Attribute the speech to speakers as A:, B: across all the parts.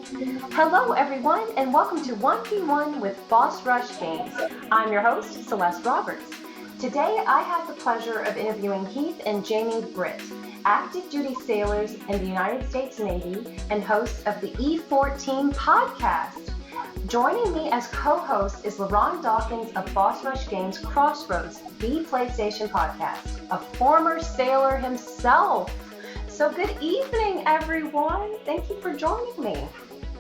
A: Hello everyone and welcome to 1v1 with Boss Rush Games. I'm your host, Celeste Roberts. Today I have the pleasure of interviewing Heath and Jamie Britt, active duty sailors in the United States Navy and hosts of the E-14 podcast. Joining me as co-host is LeRon Dawkins of Boss Rush Games Crossroads, the PlayStation podcast, a former sailor himself. So good evening, everyone. Thank you for joining me.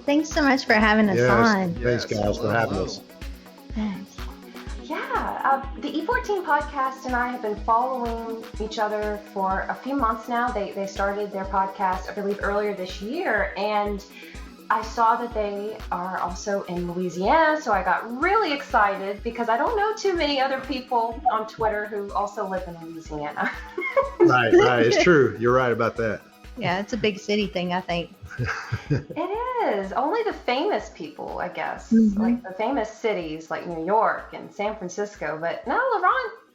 B: Thanks so much for having us on.
C: Thanks, guys, for having us.
B: Thanks.
A: Yeah, the E-14 podcast and I have been following each other for a few months now. They started their podcast, I believe, earlier this year, and I saw that they are also in Louisiana, so I got really excited because I don't know too many other people on Twitter who also live in Louisiana.
C: Right. It's true. You're right about that.
B: Yeah, it's a big city thing, I think.
A: It is. Only the famous people, I guess.
B: Mm-hmm.
A: Like the famous cities like New York and San Francisco. But no,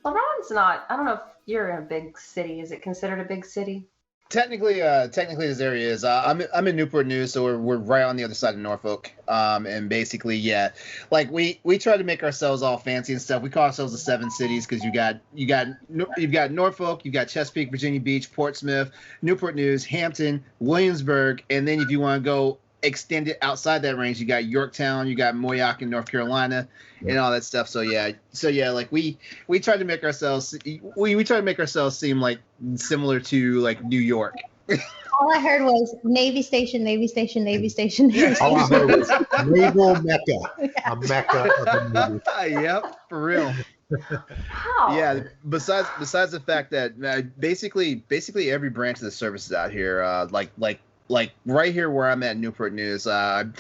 A: LeRon's not. I don't know if you're in a big city. Is it considered a big city?
D: Technically, this area is. I'm in Newport News, so we're right on the other side of Norfolk. And basically, yeah, like we try to make ourselves all fancy and stuff. We call ourselves the Seven Cities because you've got Norfolk, you've got Chesapeake, Virginia Beach, Portsmouth, Newport News, Hampton, Williamsburg, and then if you want to go extend it outside that range, you got Yorktown, you got Moyock in North Carolina, and all that stuff. So yeah, like we try to make ourselves seem like similar to like New York.
B: All I heard was Navy Station, Navy Station, Navy Station, Navy
C: All I
B: Station.
C: heard was naval mecca, a mecca of the Navy.
D: Yep, for real.
A: Wow.
D: Yeah. Besides the fact that basically every branch of the service is out here, like right here where I'm at, Newport News. I'm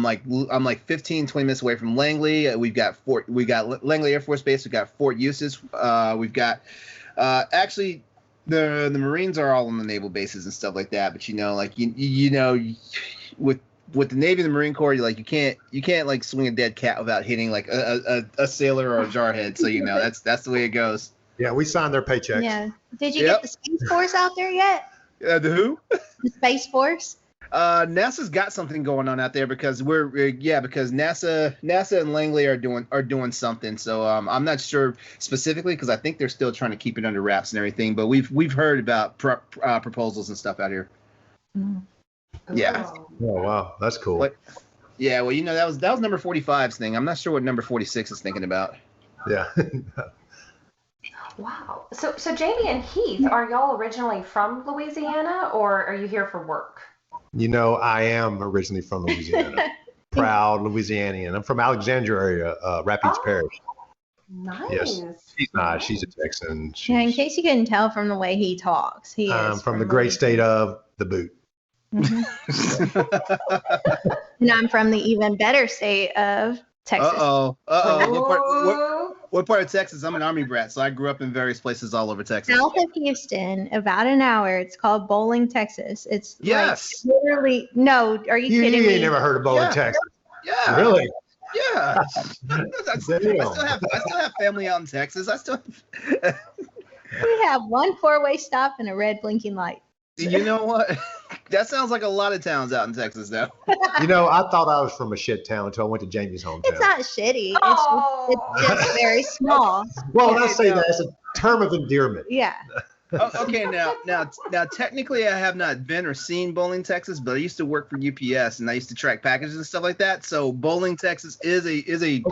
D: like 15, 20 minutes away from Langley. We got Langley Air Force Base. We've got Fort Eustis. We've got actually the Marines are all on the naval bases and stuff like that. But with the Navy and the Marine Corps, you can't like swing a dead cat without hitting like a sailor or a jarhead. So that's the way it goes.
C: Yeah, we signed their paychecks.
B: Yeah. Did you get the Space Force out there yet?
D: The who?
B: The Space Force?
D: NASA's got something going on out there because because NASA and Langley are doing something. So I'm not sure specifically because I think they're still trying to keep it under wraps and everything. But we've heard about proposals and stuff out here.
B: Mm.
D: Yeah.
A: Oh.
C: Oh wow, that's cool.
D: But, yeah, well, that was number 45's thing. I'm not sure what number 46 is thinking about.
C: Yeah.
A: Wow. So Jamie and Heath, are y'all originally from Louisiana or are you here for work?
C: I am originally from Louisiana. Proud Louisianian. I'm from Alexandria area, Rapides Parish.
A: Nice.
C: Yes. She's not. She's a Texan.
B: Yeah, in case you couldn't tell from the way he talks, he is
C: from the great state of the boot.
B: Mhm. And I'm from the even better state of Texas.
D: What part of Texas? I'm an Army brat, so I grew up in various places all over Texas.
B: South of Houston, about an hour. It's called Bowling, Texas. It's
D: Yes.
B: like literally. No, are you kidding
C: You
B: me?
C: ain't never heard of Bowling,
D: Yeah.
C: Texas?
D: Yeah.
C: Really?
D: Yeah. I still have family out in Texas.
B: We have one four-way stop and a red blinking light.
D: You know what? That sounds like a lot of towns out in Texas, though.
C: I thought I was from a shit town until I went to Jamie's hometown.
B: It's not shitty.
A: Oh.
B: It's just very small.
C: Well, let's say that it's a term of endearment.
B: Yeah.
D: Okay, now, technically, I have not been or seen Bowling, Texas, but I used to work for UPS and I used to track packages and stuff like that. So, Bowling, Texas is a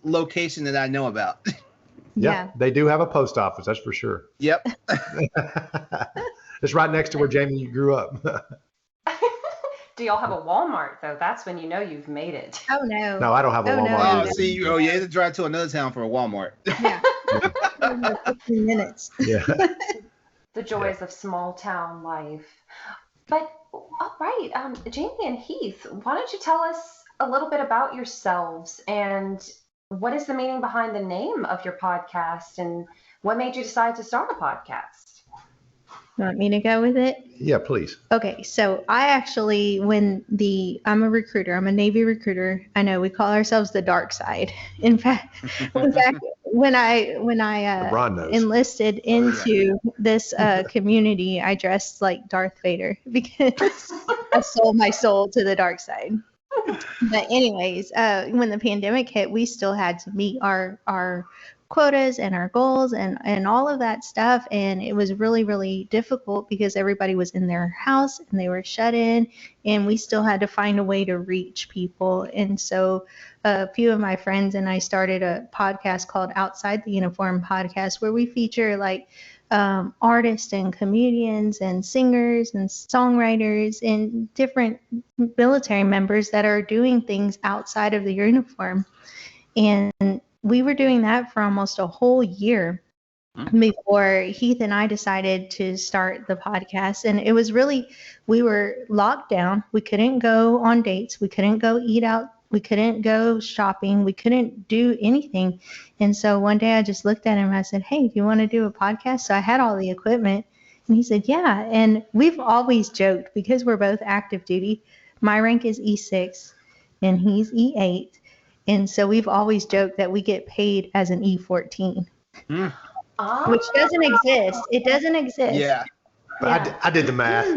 D: location that I know about.
B: Yeah.
C: They do have a post office, that's for sure.
D: Yep.
C: It's right next to where Jamie grew up.
A: Do y'all have a Walmart though? That's when you know you've made it.
B: Oh no.
C: No, I don't have a
B: Oh, no.
C: Walmart.
D: Oh, see, you had to drive to another town for a Walmart.
B: Yeah. 15 minutes.
C: Yeah.
A: The joys of small town life. But all right, Jamie and Heath, why don't you tell us a little bit about yourselves and what is the meaning behind the name of your podcast and what made you decide to start a podcast?
B: You want me to go with it?
C: Yeah, please.
B: Okay, so I actually, I'm a recruiter, I'm a Navy recruiter. I know we call ourselves the dark side. In fact, when I
C: LeBron knows.
B: enlisted into this community, I dressed like Darth Vader because I sold my soul to the dark side. But anyways, when the pandemic hit, we still had to meet our quotas and our goals and all of that stuff. And it was really, really difficult because everybody was in their house and they were shut in, and we still had to find a way to reach people. And so a few of my friends and I started a podcast called Outside the Uniform Podcast, where we feature like artists and comedians and singers and songwriters and different military members that are doing things outside of the uniform. And we were doing that for almost a whole year before Heath and I decided to start the podcast. And it was really, we were locked down. We couldn't go on dates. We couldn't go eat out. We couldn't go shopping. We couldn't do anything. And so one day I just looked at him and I said, hey, do you want to do a podcast? So I had all the equipment. And he said, yeah. And we've always joked, because we're both active duty. My rank is E6 and he's E8. And so we've always joked that we get paid as an E-14, which doesn't exist. It doesn't exist.
D: Yeah.
C: I did the math.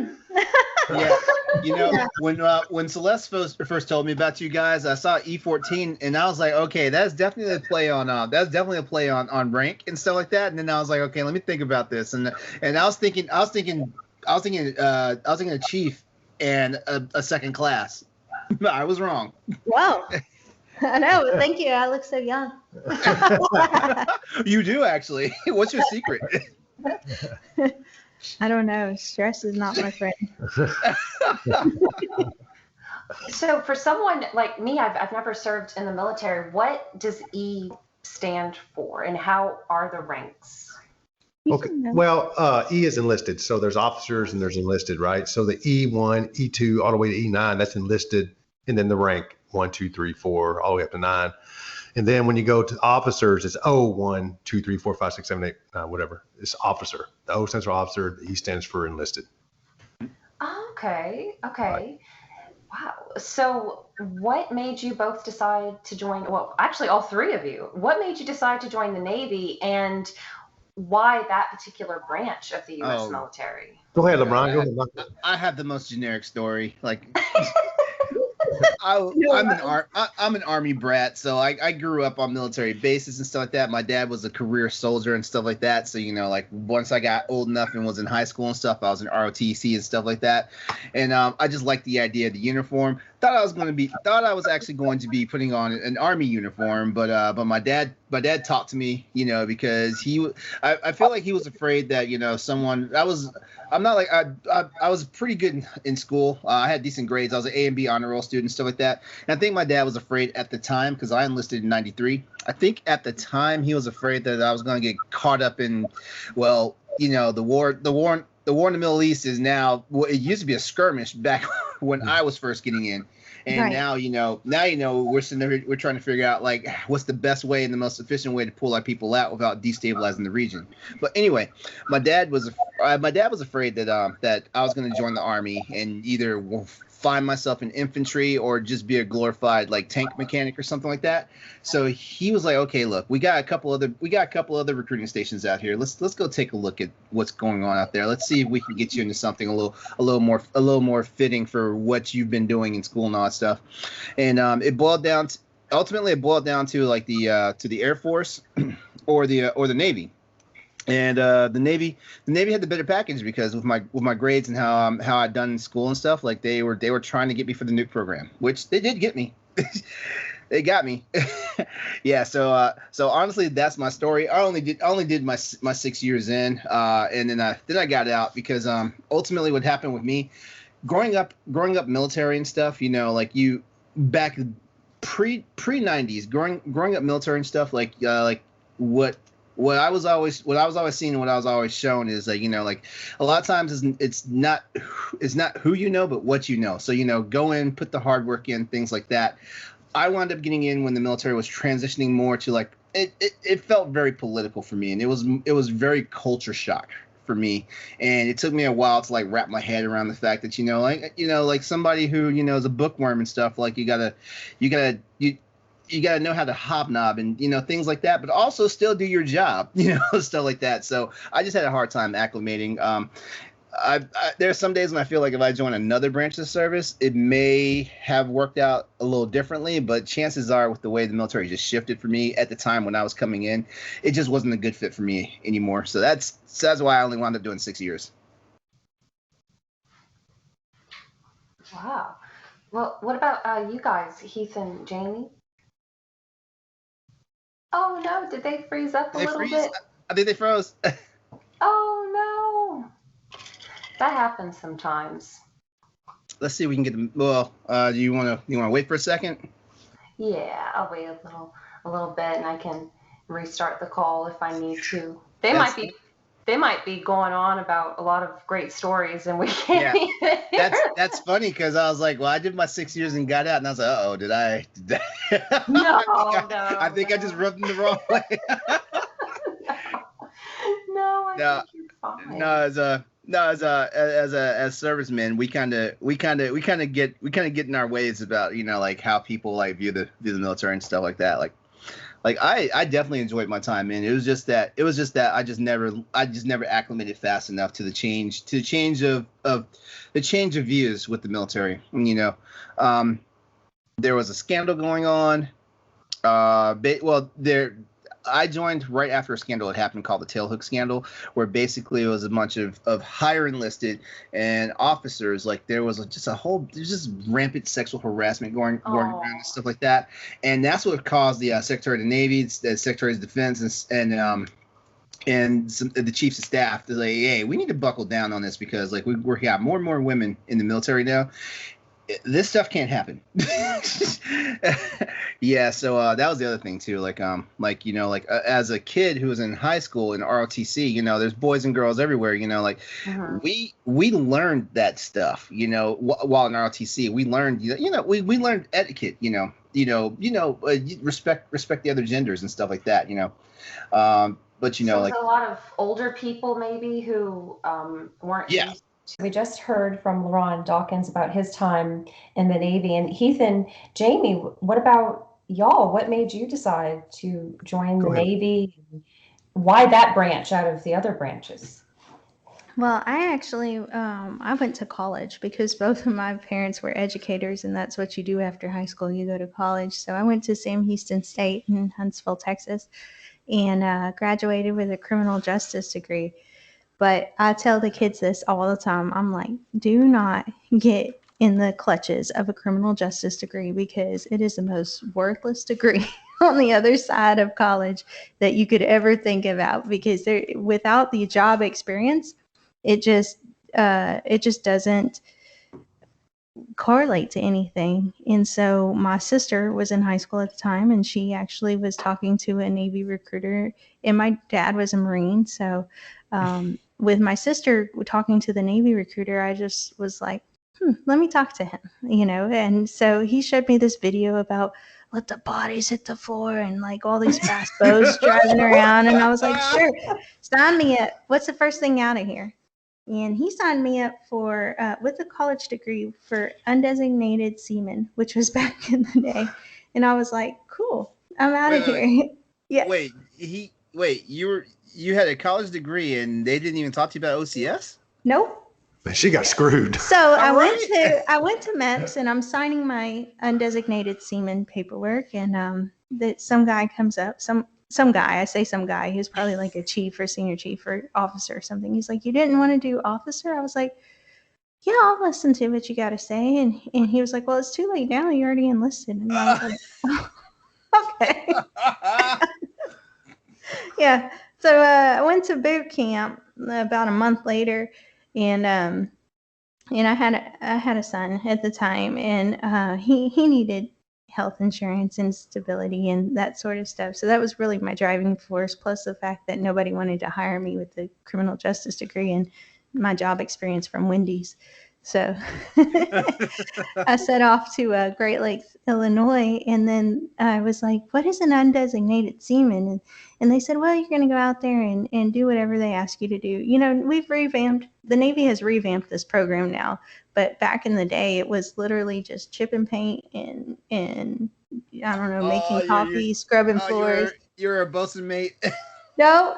D: Yeah, you know, when Celeste first told me about you guys, I saw E-14 and I was like, okay, that's definitely a play on rank and stuff like that. And then I was like, okay, let me think about this. And I was thinking a chief and a second class. I was wrong.
B: Wow. I know. Thank you. I look so young.
D: You do, actually. What's your secret?
B: I don't know. Stress is not my friend.
A: So for someone like me, I've never served in the military. What does E stand for, and how are the ranks?
C: Okay. Well, E is enlisted. So there's officers and there's enlisted, right? So the E1, E2, all the way to E9, that's enlisted. And then the rank 1, 2, 3, 4, all the way up to 9. And then when you go to officers, it's O, 1, 2, 3, 4, 5, 6, 7, 8, whatever. It's officer. The O stands for officer. The E stands for enlisted.
A: Okay.
C: Right.
A: Wow. So what made you both decide to join? Well, actually, all three of you. What made you decide to join the Navy, and why that particular branch of the U.S. military?
C: Go ahead, LeBron.
D: I have the most generic story. Like, I'm an Army brat, so I grew up on military bases and stuff like that. My dad was a career soldier and stuff like that. So, you know, like once I got old enough and was in high school and stuff, I was in ROTC and stuff like that. And I just liked the idea of the uniform. Thought I was actually going to be putting on an Army uniform, but my dad talked to me, you know, because I feel like he was afraid that, you know, I was pretty good in school. I had decent grades. I was an A and B honor roll student, stuff like that. And I think my dad was afraid at the time, because I enlisted in '93. I think at the time he was afraid that I was going to get caught up in, well, you know, the war in the Middle East is now, well, it used to be a skirmish back when I was first getting in. And
B: Right.
D: now, you know, we're trying to figure out, like, what's the best way and the most efficient way to pull our people out without destabilizing the region. But anyway, my dad was afraid that I was going to join the Army and either find myself in infantry or just be a glorified like tank mechanic or something like that. So he was like, okay, look, we got a couple other recruiting stations out here. Let's go take a look at what's going on out there. Let's see if we can get you into something a little more fitting for what you've been doing in school and all that stuff. And it boiled down to like the Air Force or the Navy. And the Navy had the better package, because with my grades and how I'd done in school and stuff, like they were trying to get me for the nuke program, which they did get me. They got me. Yeah. So honestly, that's my story. I only did my 6 years in, and then I got out, because ultimately what happened with me, growing up military and stuff, you know, like you back pre 90s, growing up military and stuff, like what I was always seeing and what I was always shown is like, you know, like a lot of times it's not who you know, but what you know. So, you know, go in, put the hard work in, things like that. I wound up getting in when the military was transitioning more to like, it felt very political for me, and it was very culture shock for me. And it took me a while to like wrap my head around the fact that, like somebody who, you know, is a bookworm and stuff, like you gotta know how to hobnob and, you know, things like that, but also still do your job, you know, stuff like that. So I just had a hard time acclimating. there's some days when I feel like if I join another branch of service, it may have worked out a little differently, but chances are with the way the military just shifted for me at the time when I was coming in, it just wasn't a good fit for me anymore. So that's why I only wound up doing 6 years.
A: Wow. Well, what about you guys, Heath and Jamie? Oh no, did they freeze up a
D: Did they
A: little
D: freeze?
A: bit?
D: I think they froze.
A: Oh no. That happens sometimes.
D: Let's see if we can get them. Well, do you want to wait for a second?
A: Yeah, I'll wait a little bit, and I can restart the call if I need to. They might be going on about a lot of great stories, and we can't even hear
D: that's funny because I was like, well, I did my 6 years and got out, and I was like, uh-oh, did I?
A: No,
D: I think I just rubbed them the wrong way.
A: No, I think you're fine.
D: As servicemen, we kind of get in our ways about like how people like view the military and stuff like that. Like I definitely enjoyed my time in. It was just that I just never acclimated fast enough to the change of views with the military. There was a scandal going on. I joined right after a scandal had happened called the Tailhook scandal, where basically it was a bunch of higher enlisted and officers. Like there was just rampant sexual harassment going around and stuff like that. And that's what caused the Secretary of the Navy, the Secretary of Defense, and the chiefs of staff to say, hey, we need to buckle down on this because like we got more and more women in the military now. This stuff can't happen. Yeah, so that was the other thing too. As a kid who was in high school in ROTC, there's boys and girls everywhere. We learned that stuff. While in ROTC, we learned we learned etiquette. Respect the other genders and stuff like that. But
A: so a lot of older people maybe who weren't.
D: Yeah.
E: We just heard from LeRon Dawkins about his time in the Navy. And Heath and Jamie, what about y'all? What made you decide to join the Navy? Why that branch out of the other branches?
B: Well, I actually, I went to college because both of my parents were educators, and that's what you do after high school. You go to college. So I went to Sam Houston State in Huntsville, Texas, and graduated with a criminal justice degree. But I tell the kids this all the time. I'm like, do not get in the clutches of a criminal justice degree because it is the most worthless degree on the other side of college that you could ever think about, because without the job experience, it just doesn't correlate to anything. And so my sister was in high school at the time, and she actually was talking to a Navy recruiter, and my dad was a Marine. So with my sister talking to the Navy recruiter, I just was like, let me talk to him, and so he showed me this video about let the bodies hit the floor and like all these fast boats driving around. And I was like, sure, sign me up. What's the first thing out of here? And he signed me up for, with a college degree, for undesignated seaman, which was back in the day. And I was like, cool, I'm out of here. Yeah.
D: Wait, you had a college degree and they didn't even talk to you about OCS?
B: Nope.
C: She got screwed.
B: So I went to MEPS, and I'm signing my undesignated seaman paperwork, and that some guy comes up, some guy, I say some guy, he was probably like a chief or senior chief or officer or something. He's like, you didn't want to do officer? I was like, yeah, I'll listen to what you got to say. And he was like, well, it's too late now. You already enlisted. And I was like, oh, okay. Yeah. So I went to boot camp about a month later, and I had a son at the time, and he needed health insurance and stability and that sort of stuff. So that was really my driving force, plus the fact that nobody wanted to hire me with the criminal justice degree and my job experience from Wendy's. So I set off to Great Lakes, Illinois, and then I was like, what is an undesignated seaman? And they said, well, you're going to go out there and do whatever they ask you to do. The Navy has revamped this program now, but back in the day, it was literally just chip and paint and I don't know, making coffee, scrubbing floors.
D: You're a bosun mate.
B: No.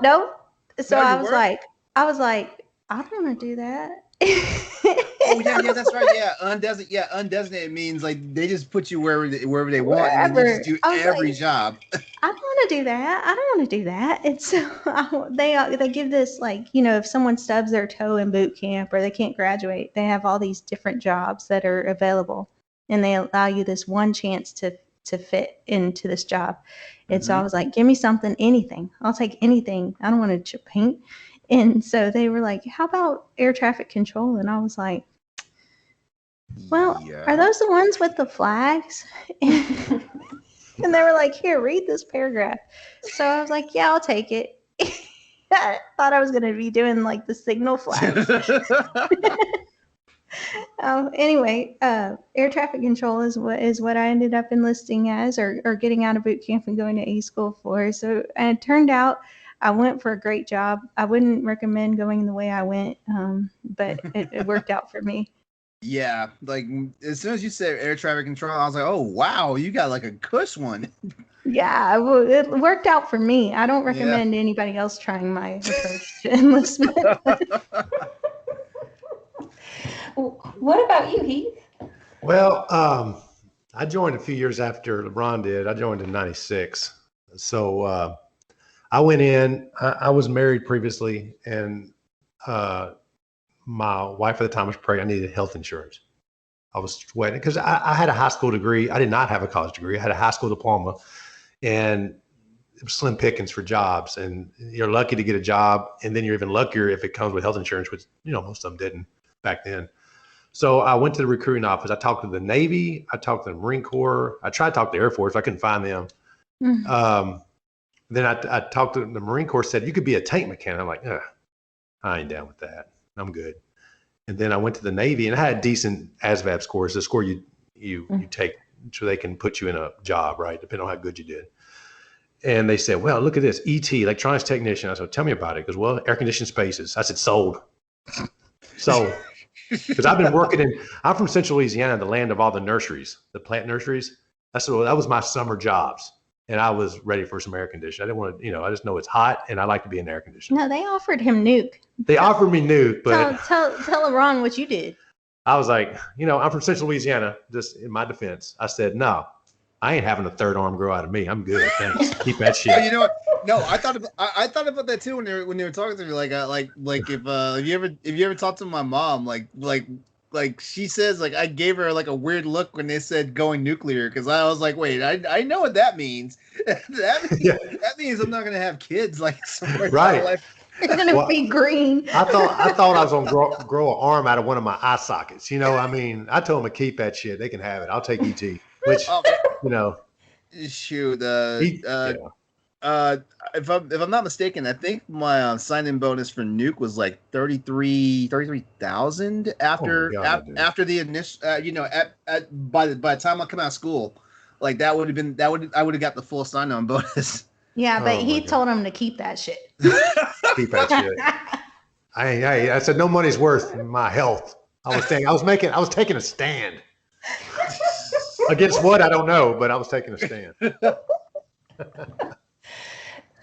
B: So I was like, I don't want to do that.
D: Oh yeah, that's right. Yeah, undesignated means like they just put you wherever they want, and then you
B: Wherever.
D: just do
B: I was
D: every
B: like,
D: job.
B: I don't want to do that. I don't want to do that. And so they give this, like, if someone stubs their toe in boot camp or they can't graduate, they have all these different jobs that are available, and they allow you this one chance to fit into this job. And so I was like, give me something, anything. I'll take anything. I don't want to chip paint. And so they were like, how about air traffic control? And I was like, well, are those the ones with the flags? And they were like, here, read this paragraph. So I was like, yeah, I'll take it. I thought I was going to be doing like the signal flags. Anyway, air traffic control is what I ended up enlisting as, or getting out of boot camp and going to A school for. So, and it turned out I went for a great job. I wouldn't recommend going the way I went, but it worked out for me.
D: Yeah, like as soon as you said air traffic control, I was like, oh wow, you got like a cush one.
B: Yeah, well, it worked out for me. I don't recommend anybody else trying my approach to enlistment.
E: What about you, Heath?
C: Well, I joined a few years after LeRon did. I joined in '96. So I went in. I was married previously, and my wife at the time was pregnant. I needed health insurance. I was sweating because I had a high school degree. I did not have a college degree. I had a high school diploma, and it was slim pickings for jobs. And you're lucky to get a job, and then you're even luckier if it comes with health insurance, which most of them didn't back then. So I went to the recruiting office. I talked to the Navy. I talked to the Marine Corps. I tried to talk to the Air Force. I couldn't find them. Then I talked to the Marine Corps. Said you could be a tank mechanic. I'm like, I ain't down with that. I'm good. And then I went to the Navy, and I had decent ASVAB scores, the score you take so they can put you in a job, right? Depending on how good you did. And they said, well, look at this, ET, electronics technician. I said, tell me about it. He goes, well, air conditioned spaces. I said, sold. Sold. Because I've been I'm from Central Louisiana, the land of all the nurseries, the plant nurseries. That was my summer jobs. And I was ready for some air conditioning. I didn't want to, I just know it's hot and I like to be in air conditioning.
B: No, they offered him nuke.
C: They offered me nuke, but
B: tell LeRon what you did.
C: I was like, I'm from Central Louisiana. Just in my defense, I said, no, I ain't having a third arm grow out of me. I'm good. Thanks. Keep that shit.
D: You know what? No, I thought about that too when they were talking to me. Like if you ever talked to my mom, like she says, like I gave her like a weird look when they said going nuclear, because I was like, wait, I know what that means. That means I'm not gonna have kids like somewhere.
C: Right.
B: It's gonna be green.
C: I thought I was gonna grow an arm out of one of my eye sockets. I mean, I told them to keep that shit. They can have it. I'll take ET. Which
D: shoot. If I'm not mistaken, I think my sign-in bonus for nuke was like 33,000 after the initial. By the time I come out of school, like I would have got the full sign-on bonus.
B: Yeah, but he told him to keep that shit.
C: Keep that shit. I said no money's worth my health. I was taking a stand. Against what, I don't know, but I was taking a stand.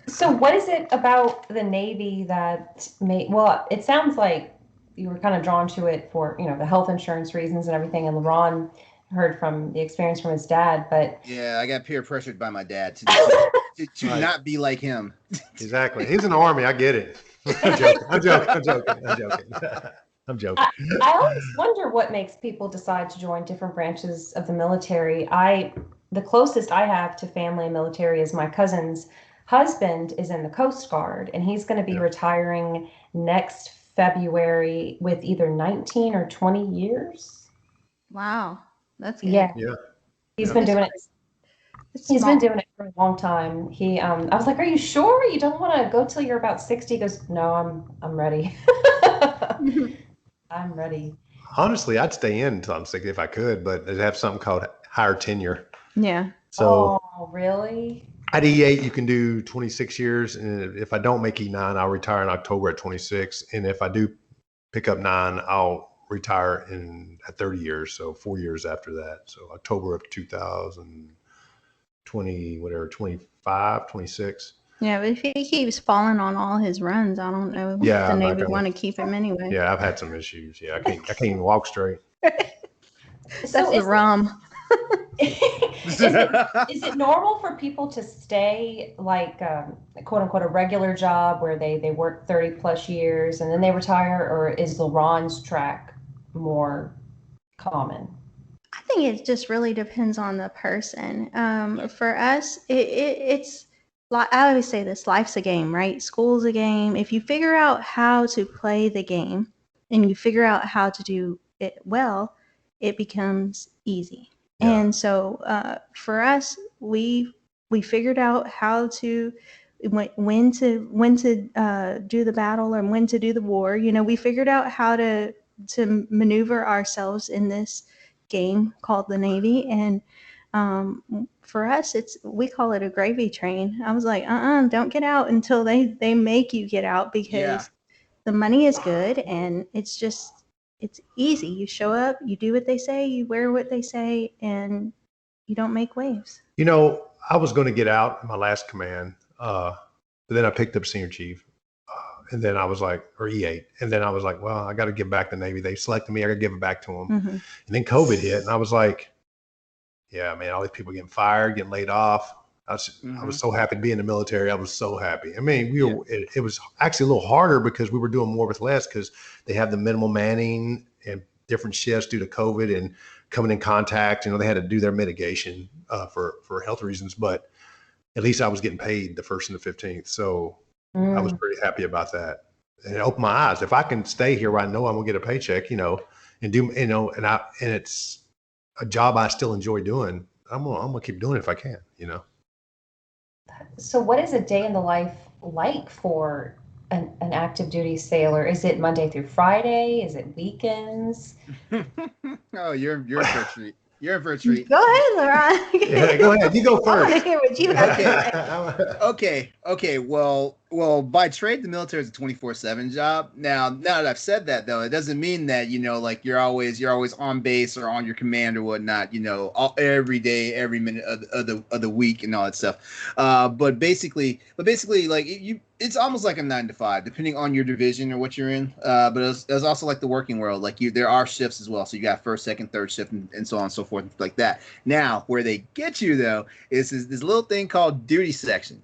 E: So what is it about the Navy that it sounds like you were kind of drawn to it for, the health insurance reasons and everything, and LeRon heard from the experience from his dad, but... Yeah,
D: I got peer pressured by my dad to right. Not be like him.
C: Exactly. He's in the Army, I get it. I'm joking.
E: I always wonder what makes people decide to join different branches of the military. The closest I have to family and military is my cousin's husband is in the Coast Guard, and he's going to be retiring next February with either 19 or 20 years.
B: Wow. That's good.
E: Yeah. He's been doing it. He's been doing it for a long time. I was like, "Are you sure you don't want to go till you're about 60?" He goes, "No, I'm ready." I'm ready.
C: Honestly, I'd stay in until I'm 60 if I could, but they have something called higher tenure.
B: Yeah.
C: So.
E: Oh, really?
C: At E8, you can do 26 years, and if I don't make E9, I'll retire in October at 26. And if I do pick up 9, I'll retire at 30 years, so 4 years after that. So October of 2020, 25, 26.
B: Yeah, but if he keeps falling on all his runs, I don't know if
C: Yeah,
B: the
C: I'm not
B: Navy
C: gonna.
B: want to keep him anyway.
C: Yeah, I've had some issues. Yeah, I can't even walk straight.
B: That's
E: So
B: the rum.
E: is it normal for people to stay like quote unquote a regular job where they work 30 plus years and then they retire, or is LeRon's track more common?
B: I think it just really depends on the person. For us, it's like I always say this: life's a game, right? School's a game. If you figure out how to play the game and you figure out how to do it well, it becomes easy.
C: Yeah.
B: And so, for us, we figured out how to when to do the battle and when to do the war. You know, we figured out how to maneuver ourselves in this game called the Navy, and for us, we call it a gravy train. I was like, don't get out until they make you get out, because the money is good and it's easy. You show up, you do what they say, you wear what they say, and you don't make waves.
C: You know, I was going to get out in my last command, but then I picked up senior chief, and then I was like, or E8, and then I was like, well, I got to give back the Navy. They selected me. I got to give it back to them.
B: Mm-hmm.
C: And then COVID hit, and I was like, yeah, man, all these people getting fired, getting laid off. I was so happy to be in the military. I was so happy. I mean, it was actually a little harder because we were doing more with less, because they have the minimal manning and different shifts due to COVID and coming in contact. You know, they had to do their mitigation for health reasons, but at least I was getting paid the 1st and the 15th. So I was pretty happy about that. And it opened my eyes. If I can stay here where I know I'm gonna get a paycheck, you know, and do, you know, and it's a job I still enjoy doing, I'm gonna keep doing it if I can, you know.
E: So what is a day in the life like for an active duty sailor? Is it Monday through Friday? Is it weekends?
D: Oh, you're in for a treat. You're in for a treat.
B: Go ahead, LeRon.
C: Yeah, go ahead. You go
B: I want to
C: first.
B: hear what you have to say.
D: Okay. Well, by trade, the military is a 24/7 job. Now that I've said that, though, it doesn't mean that, you know, like you're always on base or on your command or whatnot, you know, every day, every minute of the week and all that stuff. But basically, like it's almost like a 9 to 5, depending on your division or what you're in. But it's also like the working world. Like there are shifts as well. So you got first, second, third shift, and so on and so forth, like that. Now, where they get you though is this little thing called duty section.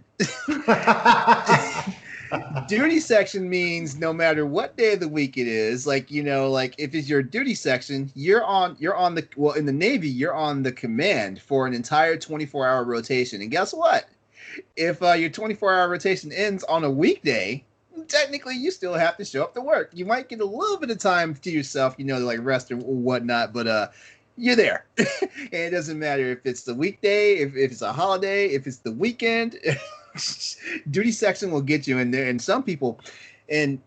D: Duty section means no matter what day of the week it is, like, you know, like if it's your duty section, you're on the, well, in the Navy, you're on the command for an entire 24-hour rotation. And guess what? If your 24-hour rotation ends on a weekday, technically you still have to show up to work. You might get a little bit of time to yourself, you know, like rest or whatnot, but you're there. And it doesn't matter if it's the weekday, if it's a holiday, if it's the weekend. Duty section will get you in there. And some people, and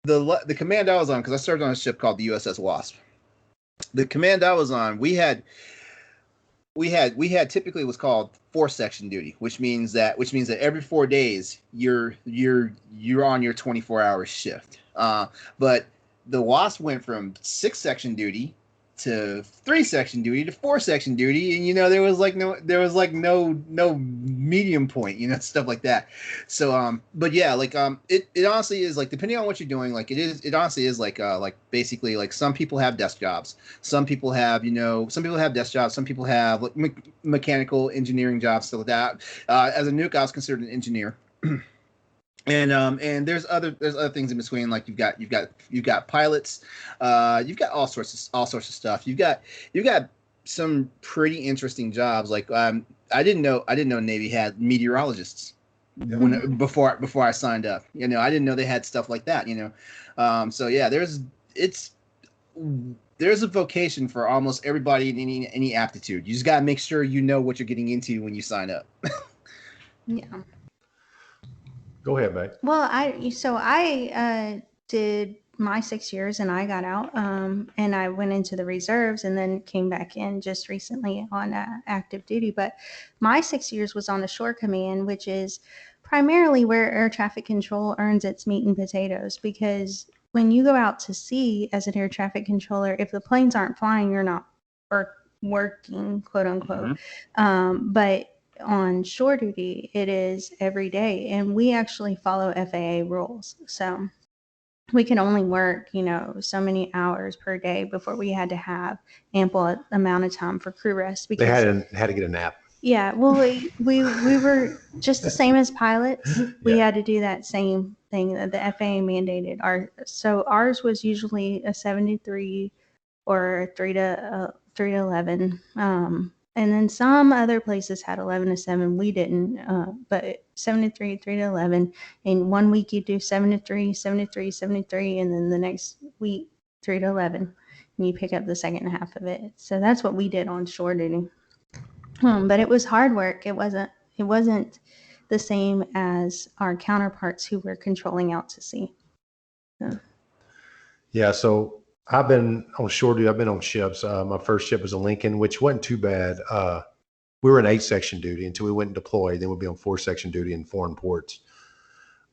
D: the command I was on, because I served on a ship called the USS Wasp. The command I was on, we had typically what's called 4-section duty, which means that every 4 days you're on your 24-hour shift. But the Wasp went from 6-section duty to 3-section duty to 4-section duty, and you know there was no medium point, you know, stuff like that. So but yeah, like it honestly is like, depending on what you're doing, like it honestly is like basically like some people have desk jobs, some people have desk jobs, some people have like mechanical engineering jobs, stuff like that. As a nuke, I was considered an engineer. And there's other things in between, like you've got pilots, you've got all sorts of stuff. You've got some pretty interesting jobs. Like I didn't know Navy had meteorologists before I signed up. You know, I didn't know they had stuff like that. You know, so yeah, there's a vocation for almost everybody in any aptitude. You just gotta make sure you know what you're getting into when you sign up.
B: Yeah.
C: Go ahead, Meg.
B: Well, I did my 6 years and I got out, and I went into the reserves and then came back in just recently on active duty. But my 6 years was on the shore command, which is primarily where air traffic control earns its meat and potatoes, because when you go out to sea as an air traffic controller, if the planes aren't flying, you're not working, quote unquote. But on shore duty, it is every day. And we actually follow FAA rules. So we could only work, so many hours per day before we had to have ample amount of time for crew rest.
C: They
B: Because
C: had to get a nap.
B: yeah, well, we were just the same as pilots. We
C: Yeah.
B: had to do that same thing that the FAA mandated. So ours was usually a 7 to 3 or a 3 to 11. And then some other places had 11 to 7. We didn't, but 7 to 3, 3 to 11. And 1 week you do 7 to 3, 7 to 3, 7 to 3, and then the next week 3 to 11, and you pick up the second half of it. So that's what we did on shore duty. But it was hard work. It wasn't the same as our counterparts who were controlling out to sea. So.
C: Yeah. So I've been on shore duty. I've been on ships. My first ship was a Lincoln, which wasn't too bad. We were in 8-section duty until we went and deployed. Then we'd be on 4-section duty in foreign ports.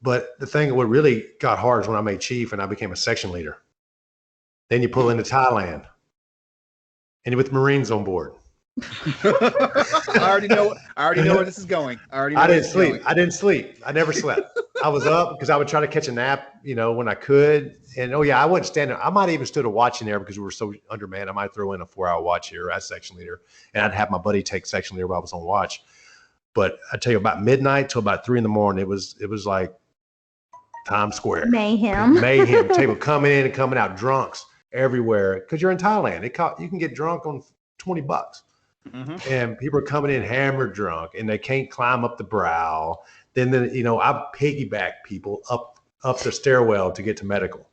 C: But the thing what really got hard is when I made chief and I became a section leader. Then you pull into Thailand and you're with Marines on board.
D: I already know where this is going.
C: I didn't sleep. I never slept. I was up because I would try to catch a nap, when I could. And I wouldn't stand there. I might even stood a watch in there because we were so undermanned. I might throw in a 4-hour watch here as section leader, and I'd have my buddy take section leader while I was on watch. But I tell you, about midnight till about 3 a.m, it was like Times Square.
B: Mayhem.
C: People coming in and coming out, drunks everywhere because you're in Thailand. You can get drunk on $20. Mm-hmm. And people are coming in hammered drunk and they can't climb up the brow. Then I piggyback people up the stairwell to get to medical.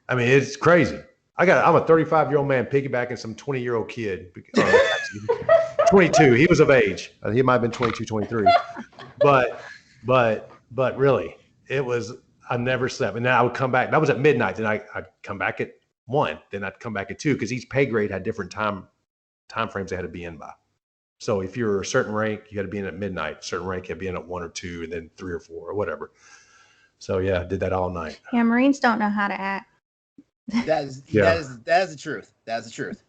C: I mean, it's crazy. I'm a 35-year-old man piggybacking some 20-year-old kid. 22. He was of age. He might have been 22, 23. But really, I never slept. And then I would come back. That was at midnight. Then I'd come back at 1. Then I'd come back at 2 because each pay grade had different time frames they had to be in by. So if you're a certain rank, you had to be in at midnight. Certain rank, you had to be in at 1 or 2, and then 3 or 4 or whatever. So I did that all night.
B: Yeah, Marines don't know how to act.
D: That is the truth. That's the truth.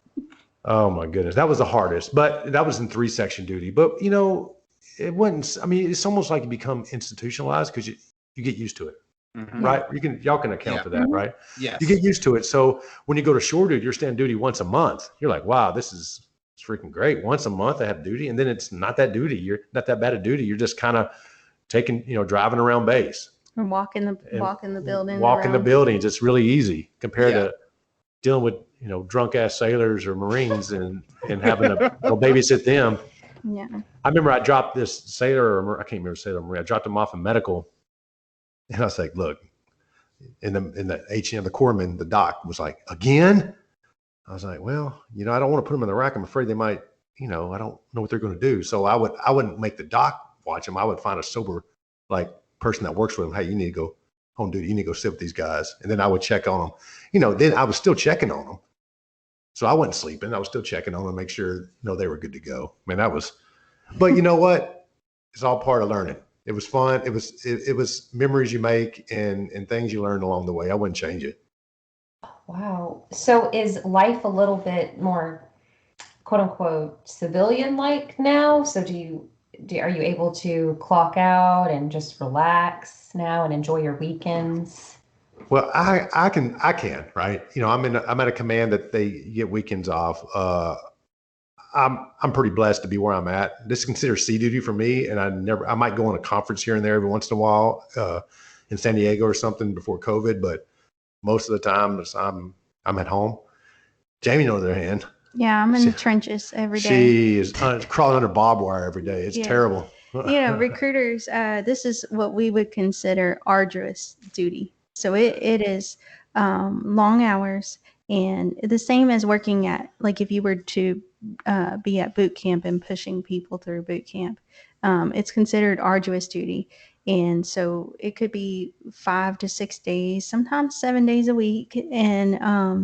C: Oh my goodness, that was the hardest. But that was in 3-section duty. But it wasn't. I mean, it's almost like you become institutionalized because you get used to it. Mm-hmm. Right? Y'all can account for that, right?
D: Yes.
C: You get used to it. So when you go to shore duty, you're standing duty once a month. You're like, wow, this is freaking great. Once a month I have duty, and then it's not that duty. You're not that bad a duty. You're just kind of taking, driving around base.
B: Or walking the building.
C: Walking the buildings. It's really easy compared to dealing with, drunk ass sailors or Marines and having to babysit them.
B: Yeah.
C: I remember I dropped this sailor, I can't remember sailor or Marine. I dropped him off in medical. And I was like, look, in the HM, the corpsman, the doc was like, again? I was like, well, I don't want to put them in the rack. I'm afraid they might, I don't know what they're going to do. So I wouldn't make the doc watch them. I would find a sober, person that works with them. Hey, you need to go home duty. You need to go sit with these guys. And then I would check on them. Then I was still checking on them. So I wasn't sleeping. I was still checking on them, make sure, they were good to go. But you know what? It's all part of learning. It was fun. It was memories you make and things you learn along the way. I wouldn't change it.
E: Wow. So is life a little bit more, quote unquote, civilian like now? So are you able to clock out and just relax now and enjoy your weekends?
C: Well, I can, right? I'm at a command that they get weekends off. I'm pretty blessed to be where I'm at. This is considered sea duty for me, and I might go on a conference here and there every once in a while in San Diego or something before COVID, but most of the time I'm at home. Jamie, on the other hand,
B: yeah, I'm in the trenches every day.
C: She is crawling under barbed wire every day. It's terrible.
B: Recruiters, this is what we would consider arduous duty. So it is long hours, and the same as working at, if you were to be at boot camp and pushing people through boot camp. It's considered arduous duty. And so it could be 5 to 6 days, sometimes 7 days a week. And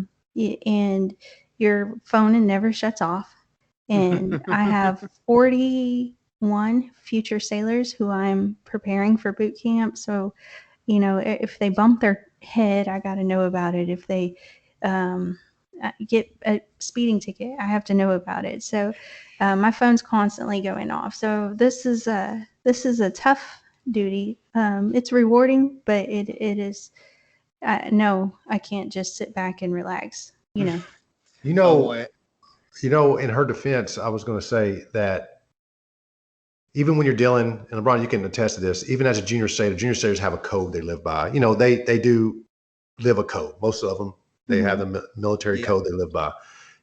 B: your phone never shuts off. And I have 41 future sailors who I'm preparing for boot camp. So, if they bump their head, I got to know about it. If they get a speeding ticket, I have to know about it. So my phone's constantly going off. So this is a tough duty. It's rewarding, but it is. No, I can't just sit back and relax.
C: You
D: Oh,
C: know,
D: boy.
C: in her defense, I was going to say that even when you're dealing, and LeBron, you can attest to this, even as a junior sailors have a code they live by. They do live a code. Most of them, they have the military code they live by.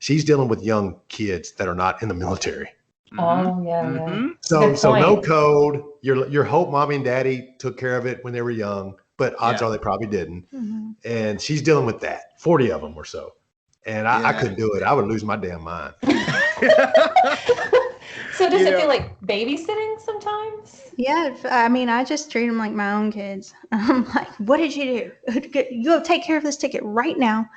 C: She's dealing with young kids that are not in the military.
E: Oh, yeah.
C: So
E: Good
C: no
E: point.
C: code. Your hope mommy and daddy took care of it when they were young, but odds are they probably didn't. And she's dealing with that, 40 of them or so. And I couldn't do it. I would lose my damn mind.
E: So does it feel like babysitting sometimes?
B: Yeah, I mean, I just treat them like my own kids. I'm like, what did you do? You go take care of this ticket right now.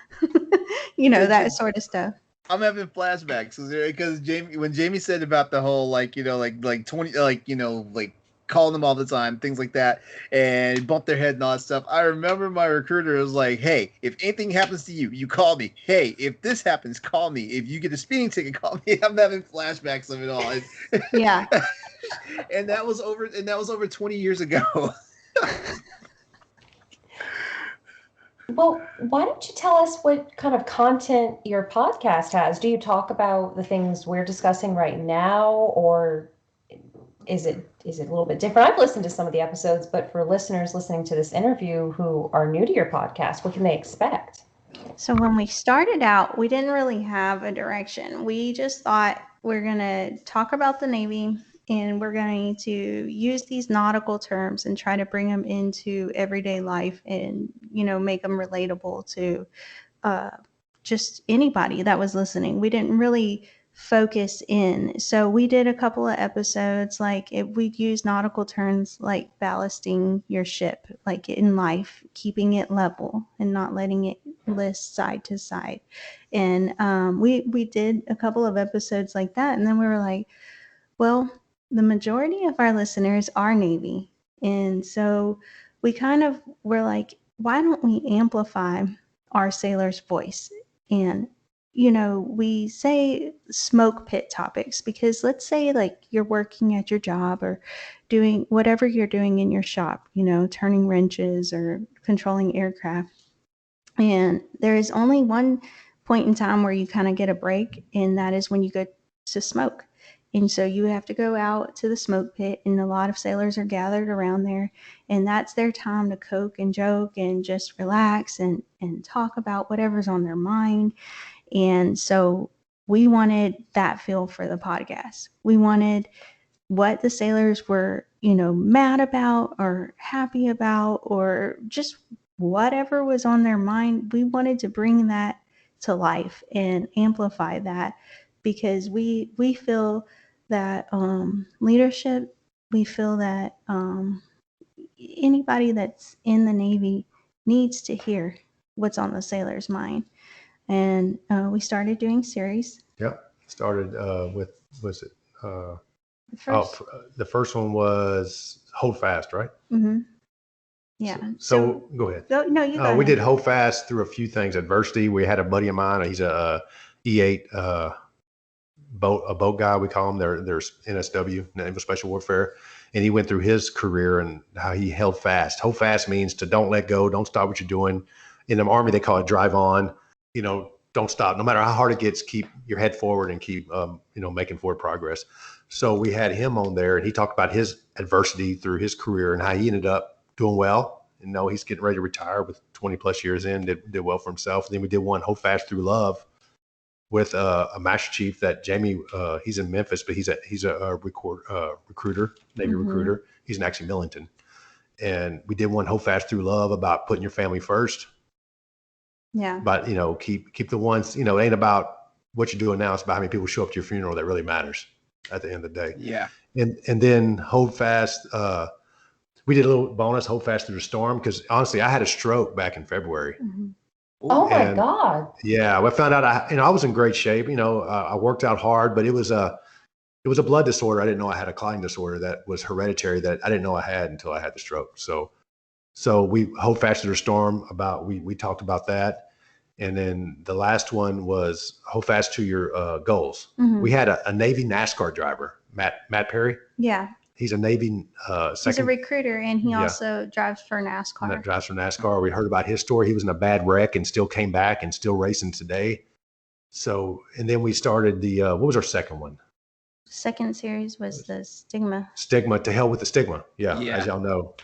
B: That sort of stuff.
D: I'm having flashbacks because when Jamie said about the whole like 20 like calling them all the time, things like that, and bump their head and all that stuff. I remember my recruiter was like, "Hey, if anything happens to you, you call me. Hey, if this happens, call me. If you get a speeding ticket, call me." I'm having flashbacks of it all.
B: Yeah.
D: and that was over 20 years ago.
E: Well, why don't you tell us what kind of content your podcast has? Do you talk about the things we're discussing right now, or is it a little bit different? I've listened to some of the episodes, but for listeners listening to this interview who are new to your podcast, what can they expect?
B: So when we started out, we didn't really have a direction. We just thought we're going to talk about the Navy and we're going to use these nautical terms and try to bring them into everyday life and, make them relatable to just anybody that was listening. We didn't really focus in. So we did a couple of episodes, like we'd use nautical terms like ballasting your ship, like in life, keeping it level and not letting it list side to side. And we did a couple of episodes like that. And then we were like, well, the majority of our listeners are Navy. And so we kind of were like, why don't we amplify our sailor's voice? And we say smoke pit topics because let's say like you're working at your job or doing whatever you're doing in your shop, turning wrenches or controlling aircraft. And there is only one point in time where you kind of get a break, and that is when you go to smoke. And so you have to go out to the smoke pit, and a lot of sailors are gathered around there, and that's their time to coke and joke and just relax and talk about whatever's on their mind. And so we wanted that feel for the podcast. We wanted what the sailors were, mad about or happy about or just whatever was on their mind. We wanted to bring that to life and amplify that because we feel that leadership, we feel that anybody that's in the Navy needs to hear what's on the sailor's mind. And we started doing series.
C: Yep. Started with, was it?
B: The
C: first one was Hold Fast, right?
B: Mm-hmm. Yeah.
C: So go ahead.
B: No, you go ahead.
C: We did Hold Fast through a few things. Adversity. We had a buddy of mine. He's a E-8 boat guy. We call him. There's NSW, Naval Special Warfare, and he went through his career and how he held fast. Hold fast means to don't let go, don't stop what you're doing. In the Army, they call it drive on. Don't stop. No matter how hard it gets, keep your head forward and keep making forward progress. So we had him on there, and he talked about his adversity through his career and how he ended up doing well. And he's getting ready to retire with 20 plus years in, did well for himself. And then we did one Hold Fast Through Love with a Master Chief that Jamie, he's in Memphis, but he's a recruiter, Navy recruiter. He's in actually Millington. And we did one Hold Fast Through Love about putting your family first.
B: Yeah.
C: But, keep the ones, it ain't about what you're doing now. It's about how many people show up to your funeral that really matters at the end of the day.
D: Yeah.
C: And then Hold Fast, we did a little bonus Hold Fast Through the Storm because honestly, I had a stroke back in February.
B: Mm-hmm.
E: Oh my God.
C: Yeah. I found out I was in great shape. I worked out hard, but it was a blood disorder. I didn't know I had a clotting disorder that was hereditary that I didn't know I had until I had the stroke. So we Hold Fast Through the Storm we talked about that. And then the last one was hold fast to your goals.
B: Mhm.
C: We had a Navy NASCAR driver, Matt Perry.
B: Yeah.
C: He's a Navy
B: He's a recruiter, and he
C: Yeah.
B: also drives for
C: that
B: NASCAR.
C: drives for NASCAR. We heard about his story. He was in a bad wreck and still came back and still racing today. So, and then we started the what was our second one?
B: Second series was the stigma,
C: To hell with the stigma. Yeah.
D: Yeah.
C: As y'all know,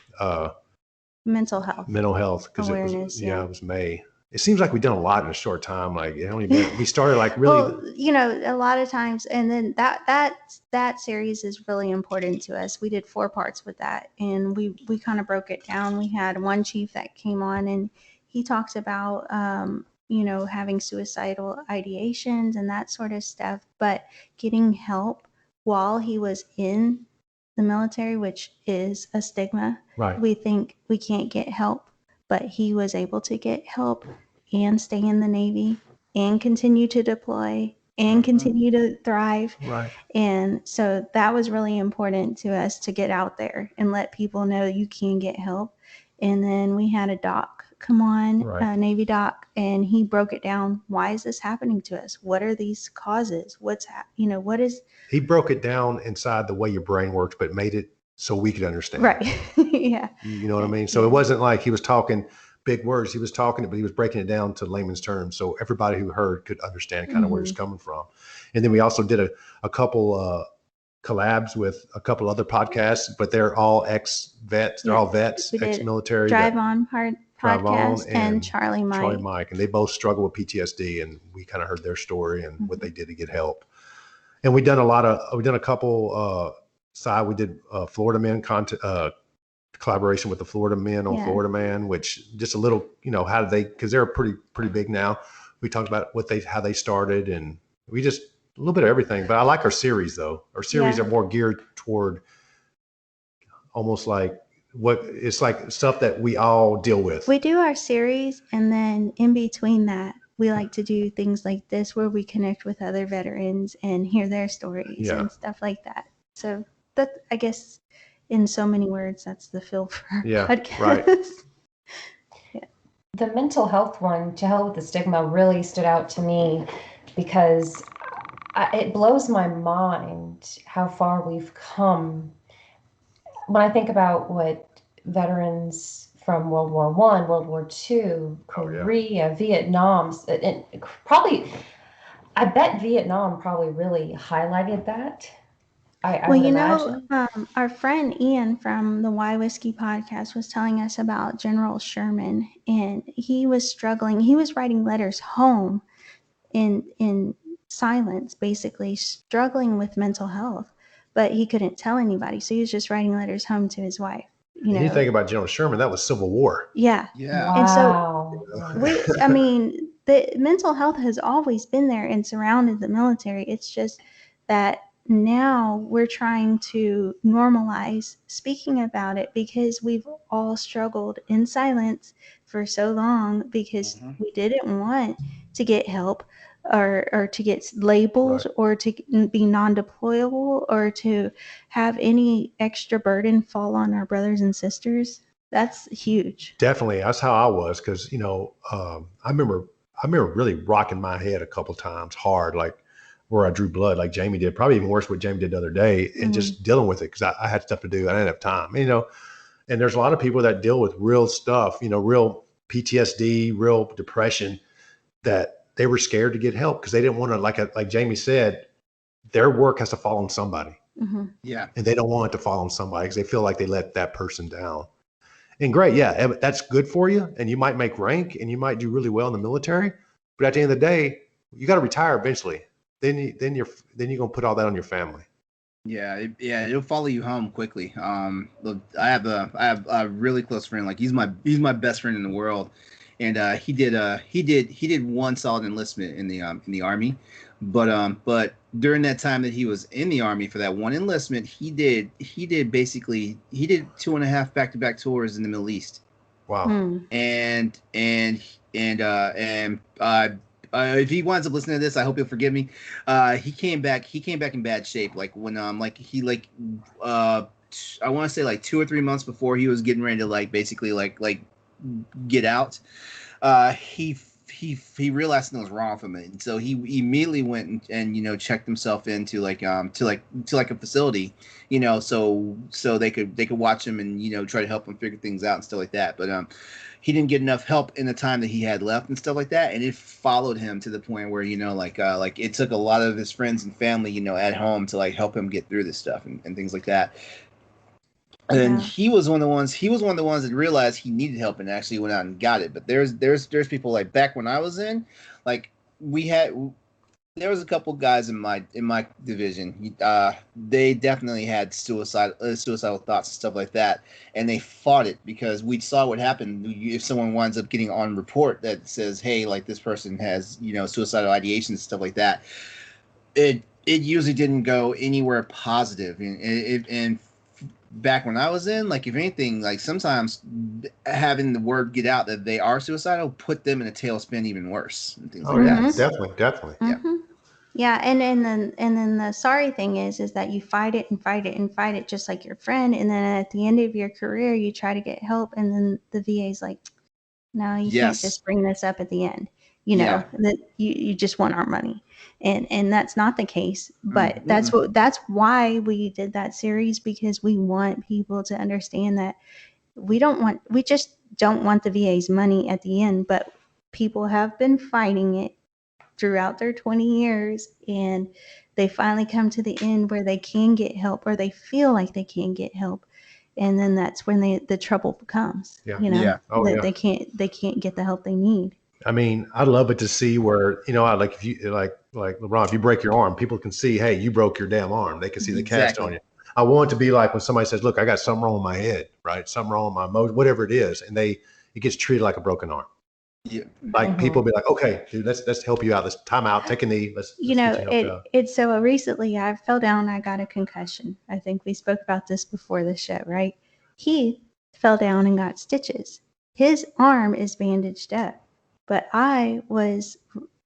B: mental health.
C: mental health, because it
B: Awareness,
C: it was May. It seems like we've done a lot in a short time. Like it only been, we started like really.
B: Well, you know, a lot of times, and then that series is really important to us. We did 4 parts with that, and we kind of broke it down. We had one chief that came on, and he talked about you know, having suicidal ideations and that sort of stuff, but getting help while he was in the military, which is a stigma.
C: Right.
B: We think we can't get help, but he was able to get help and stay in the Navy and continue to deploy and continue to thrive.
C: Right.
B: And so that was really important to us to get out there and let people know you can get help. And then we had a doc come on,
C: Right.
B: a Navy doc, and he broke it down. Why is this happening to us? What are these causes? You know, what is...
C: He broke it down inside the way your brain works, but made it so we could understand.
B: Right. Yeah.
C: You know what I mean? So it wasn't like he was talking big words. He was talking it, but he was breaking it down to layman's terms. So everybody who heard could understand kind of where he's coming from. And then we also did a couple collabs with a couple other podcasts, but they're all ex-vets. They're all vets,
B: We did
C: ex-military.
B: Drive On
C: Drive On
B: podcast and Charlie Mike.
C: And they both struggle with PTSD, and we kind of heard their story and what they did to get help. And we done a couple side. We did Florida Men collaboration with the Florida Men on Florida Man, which just a little, you know, how did they, because they're pretty big now. We talked about how they started, and we just a little bit of everything. But I like our series though. Our series are more geared toward almost like it's like stuff that we all deal with.
B: We do our series, and then in between that, we like to do things like this where we connect with other veterans and hear their stories and stuff like that. So that, I guess, in so many words, that's the feel for our podcast.
C: Right.
E: The mental health one, To Hell with the Stigma, really stood out to me because it blows my mind how far we've come. When I think about what veterans from World War I, World War II, Korea, Vietnam, and probably, I bet Vietnam probably really highlighted that. I would imagine.
B: Our friend Ian from the Why Whiskey podcast was telling us about General Sherman, and he was struggling. He was writing letters home in silence, basically struggling with mental health, but he couldn't tell anybody. So he was just writing letters home to his wife. You know,
C: you think about General Sherman, that was Civil War.
B: Yeah.
E: Wow.
B: And so the mental health has always been there and surrounded the military. It's just that now we're trying to normalize speaking about it because we've all struggled in silence for so long because we didn't want to get help or to get labeled or to be non-deployable or to have any extra burden fall on our brothers and sisters. That's huge.
C: Definitely. That's how I was. Cause you know, I remember really rocking my head a couple times hard, like where I drew blood, like Jamie did, probably even worse what Jamie did the other day, and just dealing with it. Cause I had stuff to do. I didn't have time, you know, and there's a lot of people that deal with real stuff, you know, real PTSD, real depression, that they were scared to get help because they didn't want to, like Jamie said, their work has to fall on somebody.
D: Yeah.
C: And they don't want it to fall on somebody because they feel like they let that person down. And great. Yeah. That's good for you. And you might make rank and you might do really well in the military, but at the end of the day, you got to retire eventually. Then you're going to put all that on your family.
D: Yeah, it'll follow you home quickly. Look, I have a really close friend. Like he's my best friend in the world, and he did one solid enlistment in the Army, but during that time that he was in the Army for that one enlistment, he did 2.5 back-to-back tours in the Middle East.
C: Wow.
D: And if he winds up listening to this, I hope he'll forgive me. He came back in bad shape. Like when I want to say like 2 or 3 months before he was getting ready to basically get out. He he realized something was wrong with him, and so he immediately went and checked himself into to a facility, so they could watch him and try to help him figure things out and stuff like that. But he didn't get enough help in the time that he had left and stuff like that, and it followed him to the point where like it took a lot of his friends and family at home to like help him get through this stuff and things like that. And he was one of the ones. He was one of the ones that realized he needed help and actually went out and got it. But there's people like back when I was in, like there was a couple guys in my division. They definitely had suicidal thoughts and stuff like that, and they fought it because we saw what happened if someone winds up getting on report that says, "Hey, like this person has suicidal ideation and stuff like that." It usually didn't go anywhere positive, and back when I was in, like if anything, like sometimes having the word get out that they are suicidal put them in a tailspin even worse and things like that.
C: Definitely.
B: Mm-hmm. Yeah, and then the sorry thing is that you fight it and fight it and fight it just like your friend, and then at the end of your career you try to get help, and then the VA's like, no, you can't just bring this up at the end. That you just want our money, and that's not the case. But that's why we did that series, because we want people to understand that we just don't want the VA's money at the end, but people have been fighting it throughout their 20 years, and they finally come to the end where they can get help, or they feel like they can get help, and then that's when the trouble comes. They can't get the help they need.
C: I mean, I love it to see where, like if you like LeRon, if you break your arm, people can see, hey, you broke your damn arm. They can see the cast on you. I want it to be like when somebody says, look, I got something wrong with my head, right? Something wrong with my emotion, whatever it is. And it gets treated like a broken arm. Yeah. Like people be like, okay, dude, let's help you out. Let's time out, take a knee.
B: It's so recently I fell down, I got a concussion. I think we spoke about this before the show, right? He fell down and got stitches. His arm is bandaged up. But I was,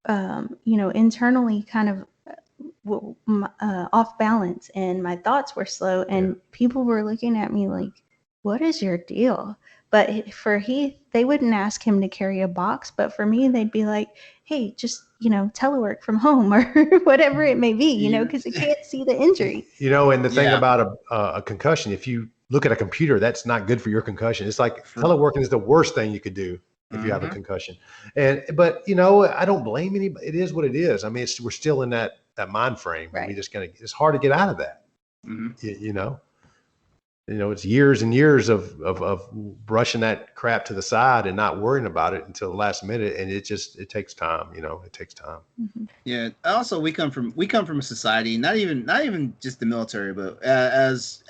B: internally kind of off balance, and my thoughts were slow, and people were looking at me like, what is your deal? But for Heath, they wouldn't ask him to carry a box. But for me, they'd be like, hey, just, telework from home or whatever it may be, because they can't see the injury.
C: And the thing about a concussion, if you look at a computer, that's not good for your concussion. It's like teleworking is the worst thing you could do if you have a concussion. But I don't blame anybody. It is what it is. I mean, we're still in that mind frame. Right. It's hard to get out of that. It's years and years of brushing that crap to the side and not worrying about it until the last minute. And it takes time, it takes time.
D: Mm-hmm. Yeah. Also, we come from a society, not even just the military, but as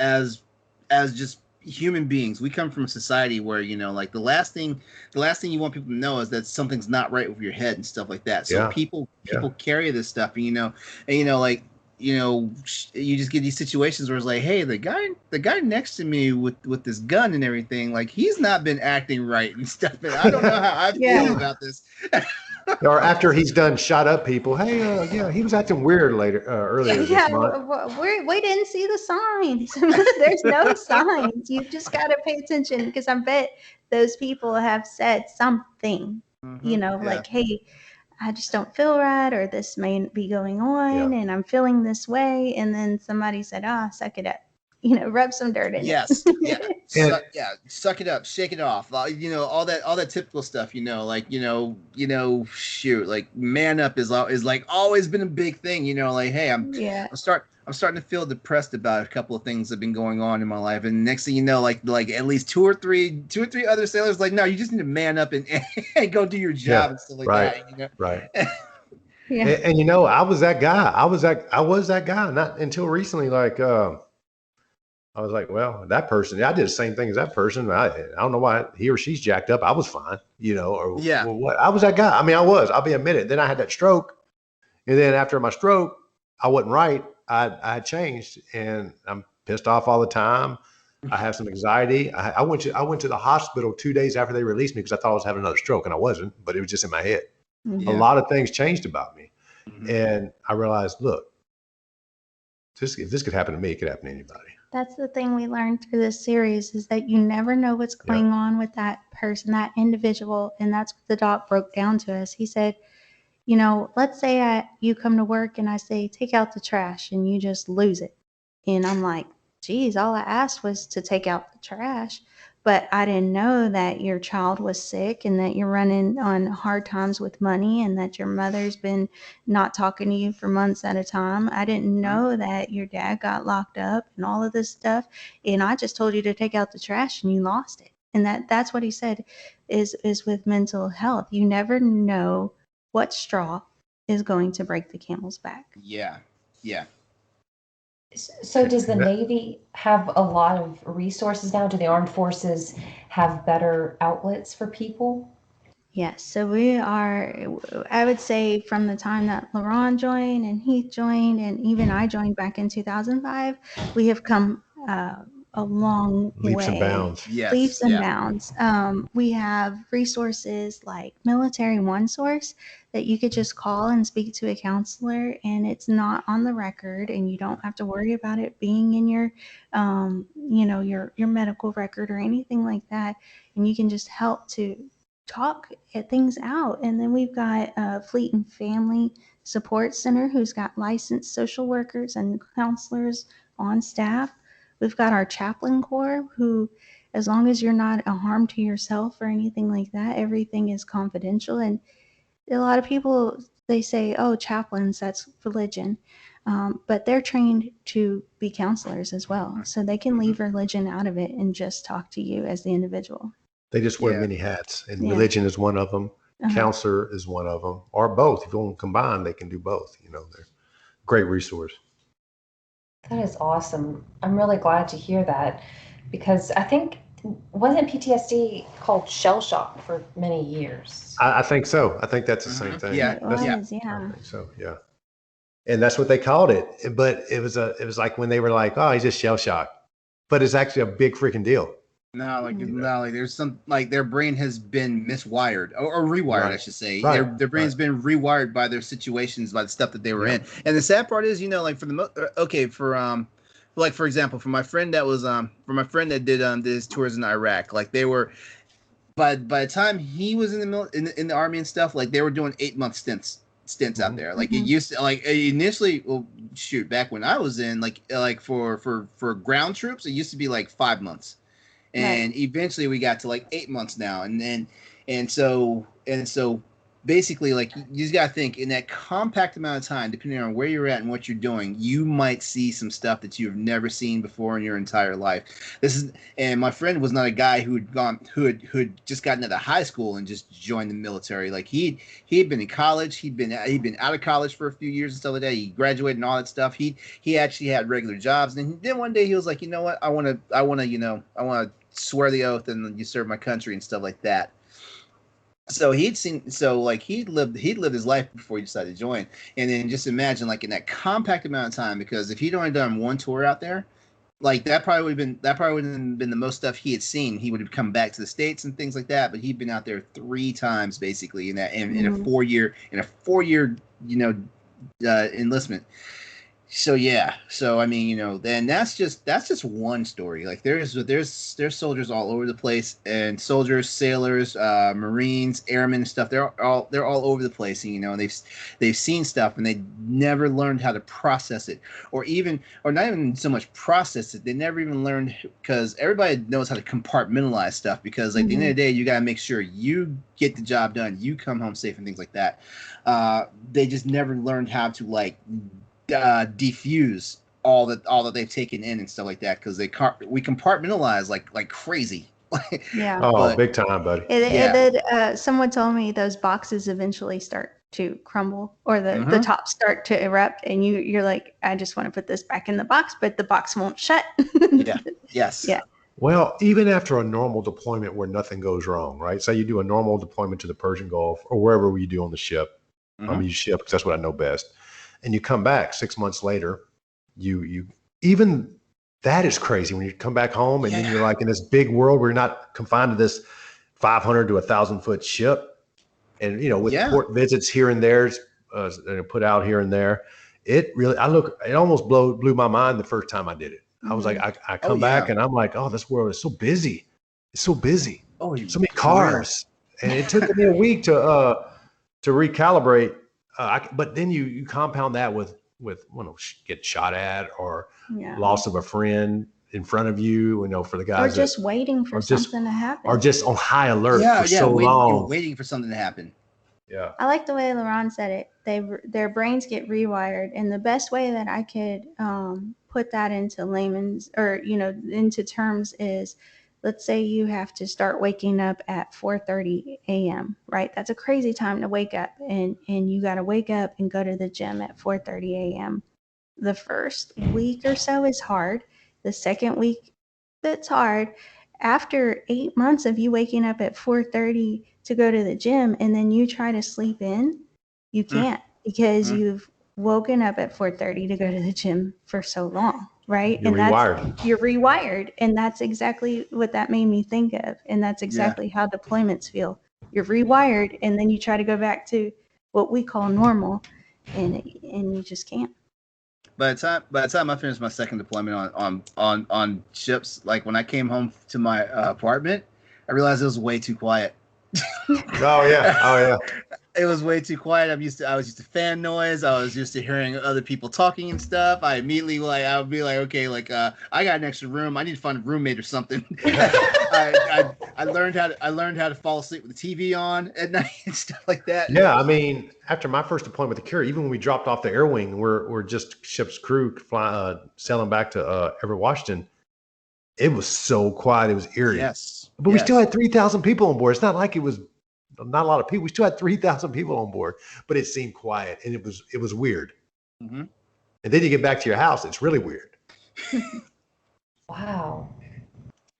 D: just human beings. We come from a society where like the last thing you want people to know is that something's not right with your head and stuff like that. So people carry this stuff, and you just get these situations where it's like, hey, the guy next to me with this gun and everything, like he's not been acting right and stuff, and I don't know how I feel about this.
C: Or after he's done shot up people, hey, he was acting weird earlier this month.
B: We didn't see the signs. There's no signs. You just got to pay attention, because I bet those people have said something, like, hey, I just don't feel right, or this may be going on, and I'm feeling this way. And then somebody said, suck it up. Rub some dirt in
D: it. Suck it up, shake it off. All that typical stuff. Shoot, like man up is like always been a big thing. Like, hey, I'm starting to feel depressed about a couple of things that have been going on in my life, and next thing you know, like at least two or three other sailors like, no, you just need to man up and go do your job and stuff like that.
C: Right. And I was that guy. I was that guy. Not until recently, like. I was like, well, that person, I did the same thing as that person. I don't know why he or she's jacked up. I was fine, or what? I was that guy. I mean, I'll be admitted. Then I had that stroke. And then after my stroke, I wasn't right. I had changed, and I'm pissed off all the time. I have some anxiety. I went to the hospital 2 days after they released me because I thought I was having another stroke, and I wasn't, but it was just in my head. Mm-hmm. A lot of things changed about me. Mm-hmm. And I realized, look, if this could happen to me, it could happen to anybody.
B: That's the thing we learned through this series is that you never know what's going on with that person, that individual. And that's what the doc broke down to us. He said, let's say you come to work and I say, take out the trash, and you just lose it. And I'm like, geez, all I asked was to take out the trash. But I didn't know that your child was sick and that you're running on hard times with money and that your mother's been not talking to you for months at a time. I didn't know that your dad got locked up and all of this stuff. And I just told you to take out the trash and you lost it. And that's what he said is with mental health. You never know what straw is going to break the camel's back.
D: Yeah.
E: So does the Navy have a lot of resources now? Do the armed forces have better outlets for people?
B: Yes. So we are, I would say from the time that LeRon joined and Heath joined and even I joined back in 2005, we have come a long
C: Leaps
B: way.
C: and bounds.
D: Yes.
B: Leaps and bounds. We have resources like Military One Source that you could just call and speak to a counselor, and it's not on the record, and you don't have to worry about it being in your, your medical record or anything like that. And you can just help to talk things out. And then we've got Fleet and Family Support Center, who's got licensed social workers and counselors on staff. We've got our chaplain corps, who, as long as you're not a harm to yourself or anything like that, everything is confidential. And a lot of people, they say, oh, chaplains, that's religion. But they're trained to be counselors as well. So they can leave religion out of it and just talk to you as the individual.
C: They just wear many hats, and religion is one of them. Counselor is one of them, or both. If you want to combine, they can do both. They're a great resource.
E: That is awesome. I'm really glad to hear that, because I think, wasn't PTSD called shell shock for many years?
C: I think so. I think that's the same thing.
B: It was,
C: I think so, yeah. And that's what they called it. But it was like when they were like, oh, he's just shell shocked. But it's actually a big freaking deal.
D: No, there's some, their brain has been miswired or rewired, I should say.
C: Right.
D: Their brain's been rewired by their situations, by the stuff that they were in. And the sad part is, for example, for my friend that did his tours in Iraq, they were, by the time he was in the army and stuff, they were doing 8-month stints out there. It used to, initially, back when I was in, for ground troops, it used to be 5 months. And eventually we got to 8 months now. And so basically, you just got to think, in that compact amount of time, depending on where you're at and what you're doing, you might see some stuff that you've never seen before in your entire life. And my friend was not a guy who had just gotten out of high school and just joined the military. He had been in college, he'd been out of college for a few years and stuff like that. He graduated and all that stuff. He actually had regular jobs. And then one day he was like, you know what, I want to swear the oath and you serve my country and stuff like that. So he'd lived his life before he decided to join. And then just imagine, in that compact amount of time, because if he'd only done one tour out there, that probably would have been the most stuff he had seen. He would have come back to the States and things like that, but he'd been out there 3 times basically in a 4-year enlistment. So then that's just one story. There's soldiers all over the place, and soldiers, sailors, Marines, airmen, and stuff. They're all over the place. And they've seen stuff, and they never learned how to process it, or not even so much process it. They never even learned, because everybody knows how to compartmentalize stuff. Because at the end of the day, you gotta make sure you get the job done, you come home safe, and things like that. They just never learned how to diffuse all that they've taken in and stuff like that, because we compartmentalize like crazy.
C: Big time, buddy.
B: Someone told me those boxes eventually start to crumble, or the tops start to erupt, and you're like, I just want to put this back in the box, but the box won't shut.
C: Yeah. Well, even after a normal deployment where nothing goes wrong, right? Say you do a normal deployment to the Persian Gulf or wherever you do on the ship. I'm use ship because that's what I know best. And you come back 6 months later, you even that is crazy when you come back home and then you're in this big world where you're not confined to this 500 to 1,000 foot ship. And, with port visits here and there, put out here and there, it almost blew my mind the first time I did it. I was like, I come back and I'm like, oh, this world is so busy. It's so busy.
D: Oh,
C: so many cars. And it took me a week to recalibrate. But then you compound that with get shot at or loss of a friend in front of you, for the guys.
B: Or just waiting for something to happen.
C: Or just on high alert for so long.
D: Waiting for something to happen.
C: Yeah.
B: I like the way LeRon said it. Their brains get rewired. And the best way that I could put that into layman's or, into terms is, let's say you have to start waking up at 4:30 a.m., right? That's a crazy time to wake up. And you got to wake up and go to the gym at 4:30 a.m. The first week or so is hard. The second week, that's hard. After 8 months of you waking up at 4:30 to go to the gym and then you try to sleep in, you can't because you've woken up at 4:30 to go to the gym for so long, right?
C: You're rewired.
B: You're rewired. And that's exactly what that made me think of. And that's exactly how deployments feel. You're rewired and then you try to go back to what we call normal and you just can't.
D: By the time I finished my second deployment on ships, like when I came home to my apartment, I realized it was way too quiet.
C: Oh yeah.
D: It was way too quiet. I was used to fan noise. I was used to hearing other people talking and stuff. I immediately I would be like, okay, I got an extra room. I need to find a roommate or something. I learned how to fall asleep with the TV on at night and stuff like that.
C: Yeah, I mean, after my first deployment with the Cure, even when we dropped off the air wing, we're just ship's crew sailing back to Everett, Washington. It was so quiet. It was eerie.
D: Yes.
C: But we still had 3,000 people on board. It's not like it was not a lot of people. We still had 3,000 people on board, but it seemed quiet and it was weird.
D: Mm-hmm.
C: And then you get back to your house. It's really weird.
E: Wow.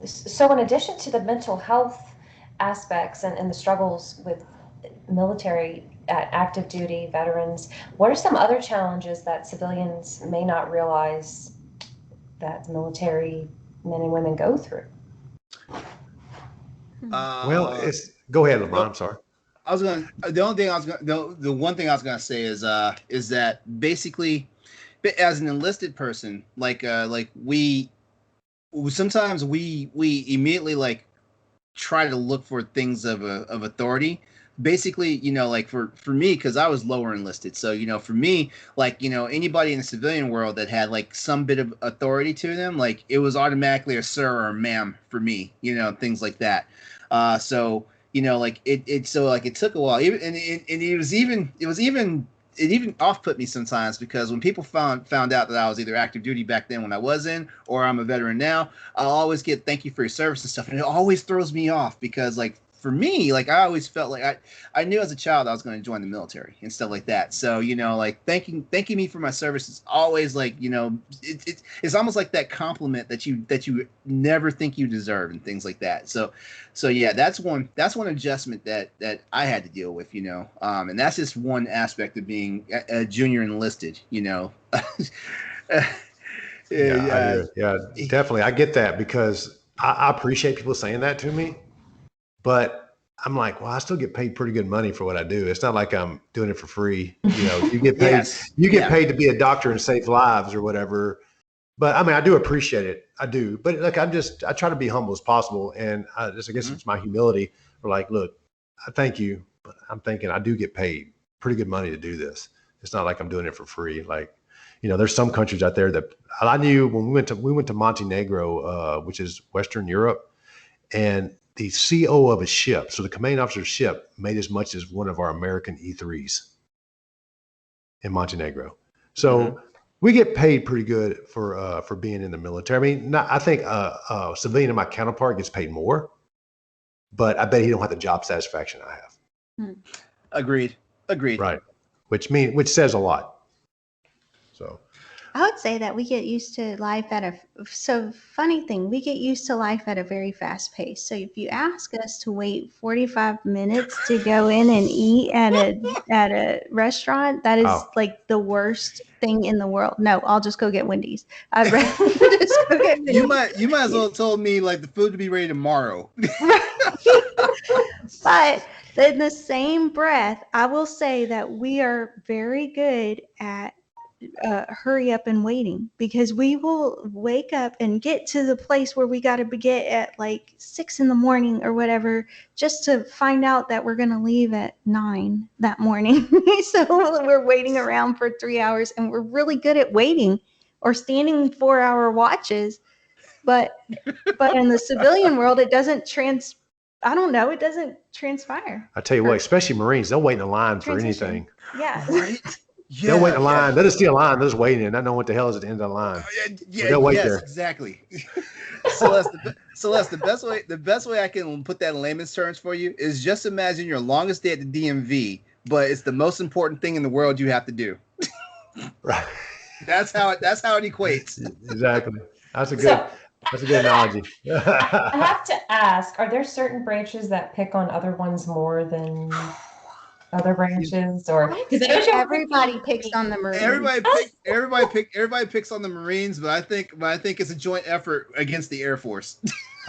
E: So in addition to the mental health aspects and the struggles with military active duty veterans, what are some other challenges that civilians may not realize that military men and women go through?
C: Go ahead, LeBron. I'm sorry.
D: The one thing I was gonna say is that basically, as an enlisted person, we sometimes we immediately try to look for things of authority. Basically, for me, because I was lower enlisted, so for me, anybody in the civilian world that had some bit of authority to them, it was automatically a sir or a ma'am for me, things like that. It took a while, it even off-put me sometimes, because when people found out that I was either active duty back then when I was in, or I'm a veteran now, I'll always get thank you for your service and stuff, and it always throws me off because for me, I always felt like I knew as a child I was going to join the military and stuff like that. So, thanking me for my service is always it's almost like that compliment that you never think you deserve and things like that. So yeah, that's one adjustment that I had to deal with, and that's just one aspect of being a junior enlisted, Yeah,
C: definitely. I get that because I appreciate people saying that to me. But I'm like, well, I still get paid pretty good money for what I do. It's not like I'm doing it for free. You get paid. You get paid to be a doctor and save lives or whatever. But I mean, I do appreciate it. I do. But I try to be humble as possible. And I guess it's my humility. We're look, I thank you, but I'm thinking I do get paid pretty good money to do this. It's not like I'm doing it for free. There's some countries out there that I knew when we went to Montenegro, which is Western Europe, and the CO of a ship, so the commanding officer's ship, made as much as one of our American E-3s in Montenegro. So we get paid pretty good for being in the military. I mean, I think a civilian and my counterpart gets paid more, but I bet he don't have the job satisfaction I have.
D: Agreed.
C: Right. Which says a lot. So
B: I would say that we get used to life we get used to life at a very fast pace. So if you ask us to wait 45 minutes to go in and eat at a restaurant, that is the worst thing in the world. No, I'll just go get Wendy's. I'd rather just go get Wendy's.
D: You might as well have told me the food to be ready tomorrow.
B: But in the same breath, I will say that we are very good at hurry up and waiting, because we will wake up and get to the place where we got to get at like 6 in the morning or whatever, just to find out that we're going to leave at 9 that morning. So we're waiting around for 3 hours, and we're really good at waiting or standing 4-hour watches. But in the civilian world, it doesn't I don't know. It doesn't transpire.
C: I tell you what, especially Marines, they'll wait in a line for anything.
B: Yeah.
D: Right? Yeah,
C: They'll wait in a line. They'll just see a line. They're just waiting and not know what the hell is at the end of the line. They'll wait there.
D: Exactly. Celeste, the best way I can put that in layman's terms for you is just imagine your longest day at the DMV, but it's the most important thing in the world you have to do.
C: Right.
D: That's how it equates.
C: Exactly. That's a good analogy.
E: I have to ask, are there certain branches that pick on other ones more than other branches, or because
B: everybody picks on the Marines?
D: Everybody picks on the Marines, but I think it's a joint effort against the Air Force.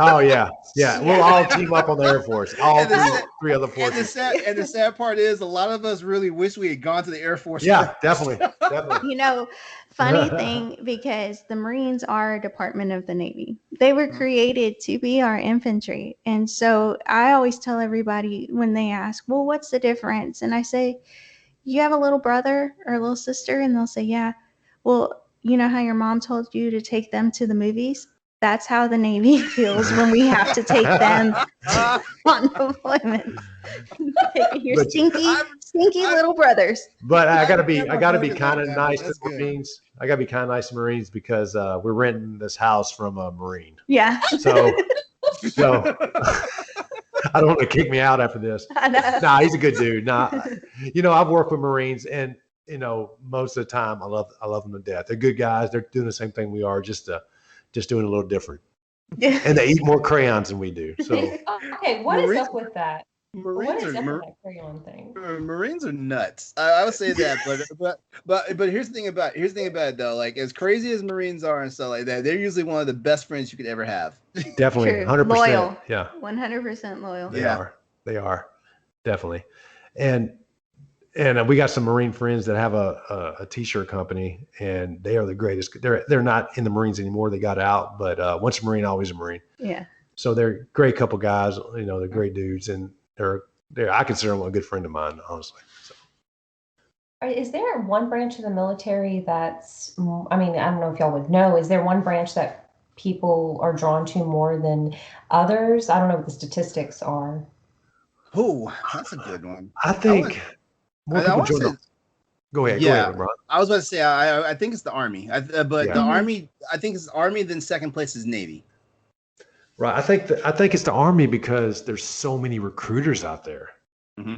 C: Oh yeah. We'll all team up on the Air Force. All three other forces.
D: And the sad part is, a lot of us really wish we had gone to the Air Force.
C: Yeah, definitely.
B: You know, funny thing, because the Marines are a department of the Navy. They were created to be our infantry. And so I always tell everybody when they ask, well, what's the difference? And I say, you have a little brother or a little sister? And they'll say, yeah. Well, you know how your mom told you to take them to the movies? That's how the Navy feels when we have to take them on deployment. Your stinky little brothers.
C: But I gotta be kind of nice to Marines. I gotta be kind of nice to Marines because we're renting this house from a Marine.
B: Yeah.
C: So I don't want to kick me out after this. Nah, he's a good dude. Nah, I've worked with Marines, and most of the time I love them to death. They're good guys. They're doing the same thing we are, just doing a little different. And they eat more crayons than we do. So
E: okay, what is up with that? What is up with that crayon thing?
D: Marines are nuts. I would say that, but here's the thing about it though. Like, as crazy as Marines are and stuff like that, they're usually one of the best friends you could ever have.
C: Definitely, 100%.
B: Loyal.
C: Yeah,
B: 100% loyal.
C: They are definitely. And we got some Marine friends that have a t-shirt company, and they are the greatest. They're not in the Marines anymore. They got out, but once a Marine, always a Marine.
B: Yeah.
C: So they're a great couple guys. They're great dudes, and I consider them a good friend of mine, honestly. So.
E: Is there one branch of the military that's? I mean, I don't know if y'all would know. Is there one branch that people are drawn to more than others? I don't know what the statistics are.
D: Oh, that's a good one.
C: I think. More people join them. Go ahead, LeBron.
D: I was about to say, I think it's the Army, the Army. I think it's Army. Then second place is Navy.
C: Right. I think it's the Army because there's so many recruiters out there.
D: Mm-hmm.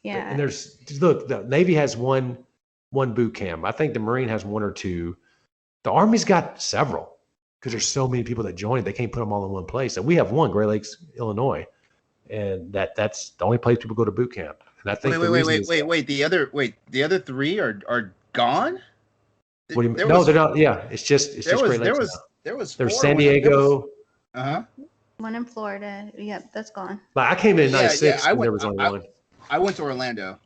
B: Yeah.
C: And the Navy has one boot camp. I think the Marine has one or two. The Army's got several because there's so many people that join it. They can't put them all in one place. And we have one, Great Lakes, Illinois, and that's the only place people go to boot camp. And I think
D: wait. The other three are gone.
C: What do you mean? No, they're not. Yeah, it's just Great Lakes. There's San Diego.
B: One in Florida. Yep, that's gone.
C: Like, I came in 96 when there was only one.
D: I went to Orlando.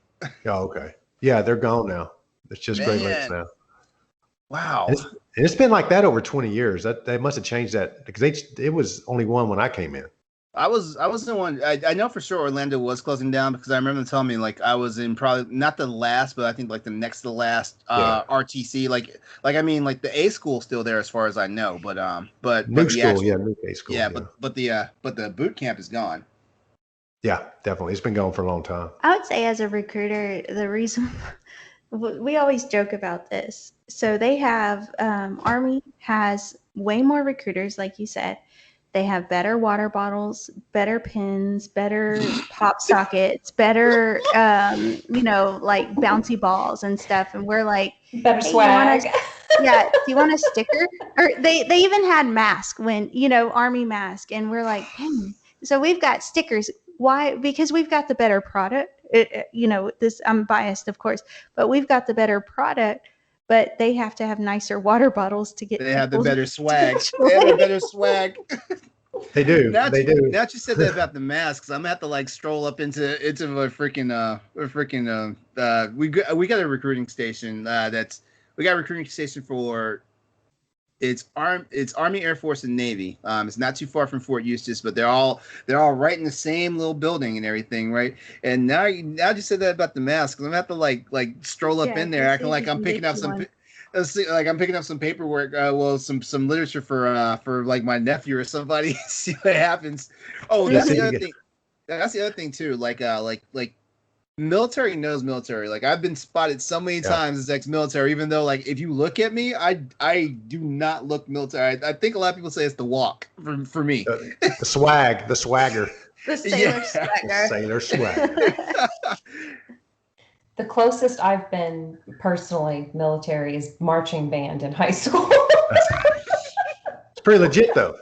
C: Oh, okay. Yeah, they're gone now. It's just Great Lakes now.
D: Wow.
C: And it's been like that over 20 years. That they must have changed that because it was only one when I came in.
D: I was the one. I know for sure Orlando was closing down because I remember them telling me like I was in probably not the last, but I think like the next to last RTC. Like I mean like the A school's still there as far as I know, but
C: Nuke school, Nuke A school.
D: Yeah, but the boot camp is gone.
C: Yeah, definitely. It's been going for a long time.
B: I would say as a recruiter, the reason we always joke about this. So they have Army has way more recruiters, like you said. They have better water bottles, better pins, better pop sockets, better, like bouncy balls and stuff. And we're like,
E: better swag.
B: Do you want a sticker? Or they even had masks when, Army mask. And we're like, hey. So we've got stickers. Why? Because we've got the better product. I'm biased, of course, but we've got the better product. But they have to have nicer water bottles to get.
D: They have the better swag. They have the better swag.
C: They do.
D: Now
C: they do.
D: Now that you said that about the masks, I'm gonna have to like stroll up into a freaking we got a recruiting station that's we got a recruiting station for it's Army, Air Force, and Navy. It's not too far from Fort Eustis, but they're all right in the same little building and everything, right? And now you said that about the masks. I'm gonna have to like stroll up in there, acting like I'm picking up some. Like I'm picking up some paperwork, some literature for like my nephew or somebody. See what happens. Oh, that's the other thing. That's the other thing too. Like military knows military. Like I've been spotted so many times as ex-military, even though like if you look at me, I do not look military. I think a lot of people say it's the walk for me.
C: The swagger.
B: The sailor swagger.
C: The sailor swagger.
E: The closest I've been personally military is marching band in high school.
C: It's pretty legit though.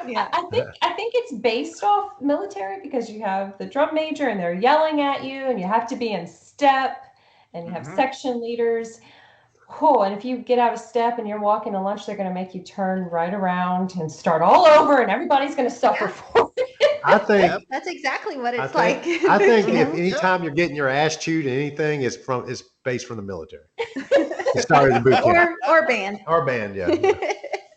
E: Yeah. I think it's based off military because you have the drum major and they're yelling at you and you have to be in step and you have section leaders. Oh, and if you get out of step and you're walking to lunch, they're going to make you turn right around and start all over and everybody's going to suffer for it.
C: I think
B: that's exactly what it's like.
C: I think if anytime you're getting your ass chewed in anything, it's based from the military. It started in boot camp.
B: Or band.
C: Or band, yeah.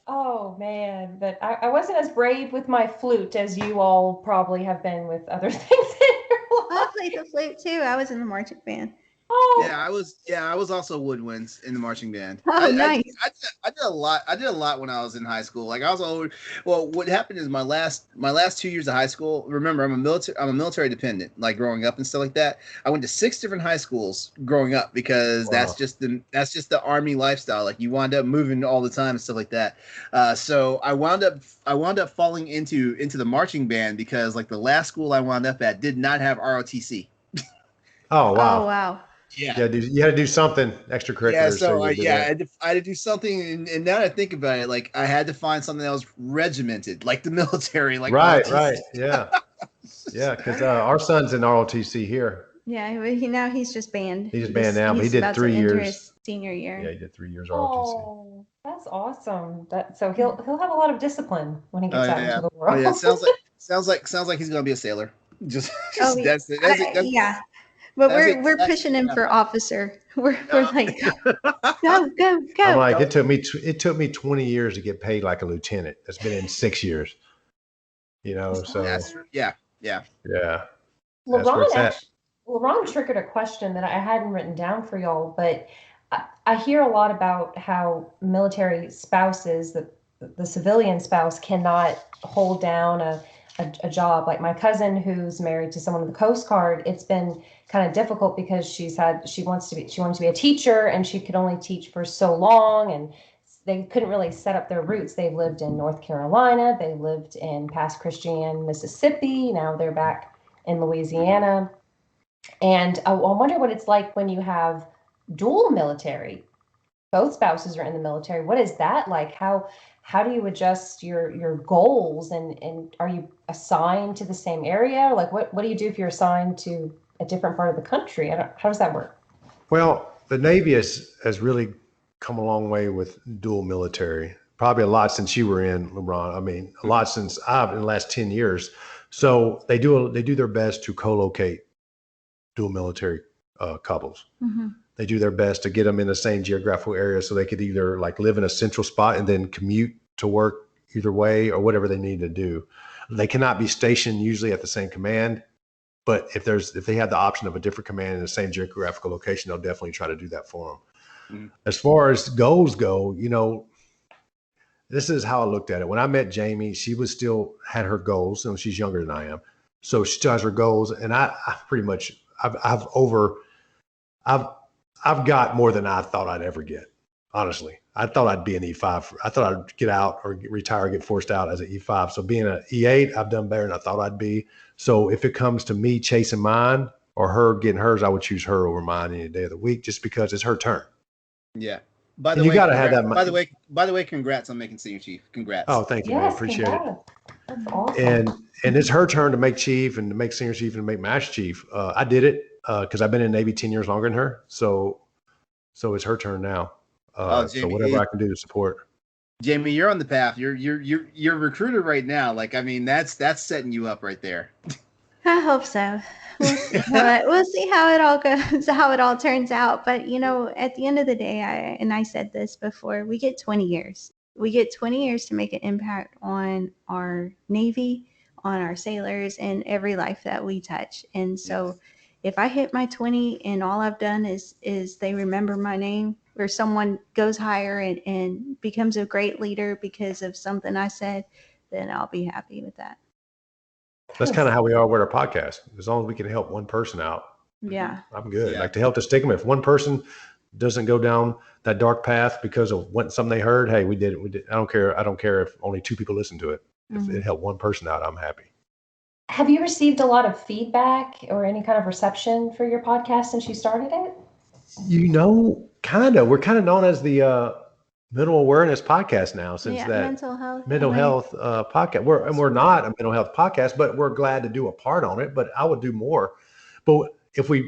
E: Oh man, but I wasn't as brave with my flute as you all probably have been with other things in your life.
B: I played the flute too. I was in the marching band.
E: Oh.
D: Yeah, I was also woodwinds in the marching band.
B: Oh, nice.
D: I did a lot when I was in high school. Like I was well, what happened is my last 2 years of high school, remember I'm a military dependent, like growing up and stuff like that. I went to 6 different high schools growing up because that's just the Army lifestyle. Like you wound up moving all the time and stuff like that. So I wound up falling into the marching band because like the last school I wound up at did not have ROTC.
C: Oh wow.
B: Oh wow.
D: Yeah,
C: you had to do something extracurricular.
D: Yeah, so I had to do something, and now that I think about it, like I had to find something that was regimented, like the military, like
C: right,
D: ROTC.
C: yeah, yeah, because our son's in ROTC here.
B: Yeah, he's just banned.
C: He's just banned now, but he did 3 years.
B: His senior year.
C: Yeah, he did 3 years ROTC.
E: Oh, that's awesome. So he'll have a lot of discipline when he gets out into the world.
D: Oh, yeah, sounds like he's gonna be a sailor. Just that's it.
B: Yeah. But we're pushing him for officer. We're like, go.
C: I'm like, it took me 20 years to get paid like a lieutenant. It's been in 6 years. You know, so
D: yeah.
E: LeRon triggered a question that I hadn't written down for y'all, but I hear a lot about how military spouses, the civilian spouse, cannot hold down a job. Like my cousin who's married to someone in the Coast Guard, it's been kind of difficult because she wanted to be a teacher and she could only teach for so long and they couldn't really set up their roots. They've lived in North Carolina, they lived in Pass Christian, Mississippi, now they're back in Louisiana. And I wonder what it's like when you have dual military. Both spouses are in the military. What is that like? How do you adjust your goals and are you assigned to the same area? Like what do you do if you're assigned to a different part of the country? How does that work?
C: Well, the Navy has really come a long way with dual military. Probably a lot since you were in, LeRon. I mean, a lot since in the last 10 years. So they do their best to co-locate dual military couples. Mm-hmm. They do their best to get them in the same geographical area so they could either like live in a central spot and then commute to work either way or whatever they need to do. They cannot be stationed usually at the same command, but if they have the option of a different command in the same geographical location, they'll definitely try to do that for them. Mm-hmm. As far as goals go, you know, this is how I looked at it. When I met Jamie, she was still had her goals, and she's younger than I am, so she still has her goals, and I pretty much I've got more than I thought I'd ever get. Honestly, I thought I'd be an E5. I thought I'd get out or retire, or get forced out as an E5. So being an E8, I've done better than I thought I'd be. So if it comes to me chasing mine or her getting hers, I would choose her over mine any day of the week, just because it's her turn.
D: Yeah. By the way, you got to have that. By the way, congrats on making senior chief. Congrats.
C: Oh, thank you, man. Appreciate it.
E: That's awesome.
C: And it's her turn to make chief and to make senior chief and to make master chief. I did it because I've been in the Navy 10 years longer than her. So it's her turn now. Jamie, so whatever I can do to support.
D: Jamie, you're on the path. You're a recruiter right now. Like, I mean, that's setting you up right there.
B: I hope so. We'll see how it all goes, how it all turns out. But at the end of the day, I said this before, we get 20 years. We get 20 years to make an impact on our Navy, on our sailors, and every life that we touch. And so, if I hit my 20 and all I've done is they remember my name, or someone goes higher and becomes a great leader because of something I said, then I'll be happy with that.
C: That's kind of how we are with our podcast. As long as we can help one person out,
B: Yeah.
C: I'm good.
D: Yeah.
C: Like to help the stigma. If one person doesn't go down that dark path because of something they heard, hey, we did it. We did. I don't care. I don't care if only 2 people listen to it. If it helped one person out, I'm happy.
E: Have you received a lot of feedback or any kind of reception for your podcast since you started it?
C: Kind of. We're kind of known as the mental awareness podcast now, since that
B: mental health
C: podcast. We're not a mental health podcast, but we're glad to do a part on it. But I would do more. But if we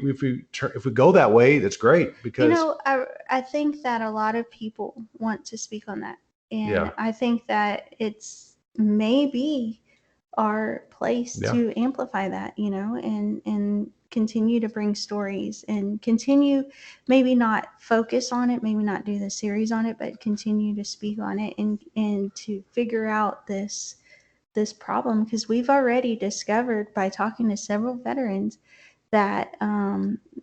C: go that way, that's great, because
B: I think that a lot of people want to speak on that, and I think that it's maybe our place to amplify that, and continue to bring stories, and continue, maybe not focus on it, maybe not do the series on it, but continue to speak on it and to figure out this problem, because we've already discovered by talking to several veterans that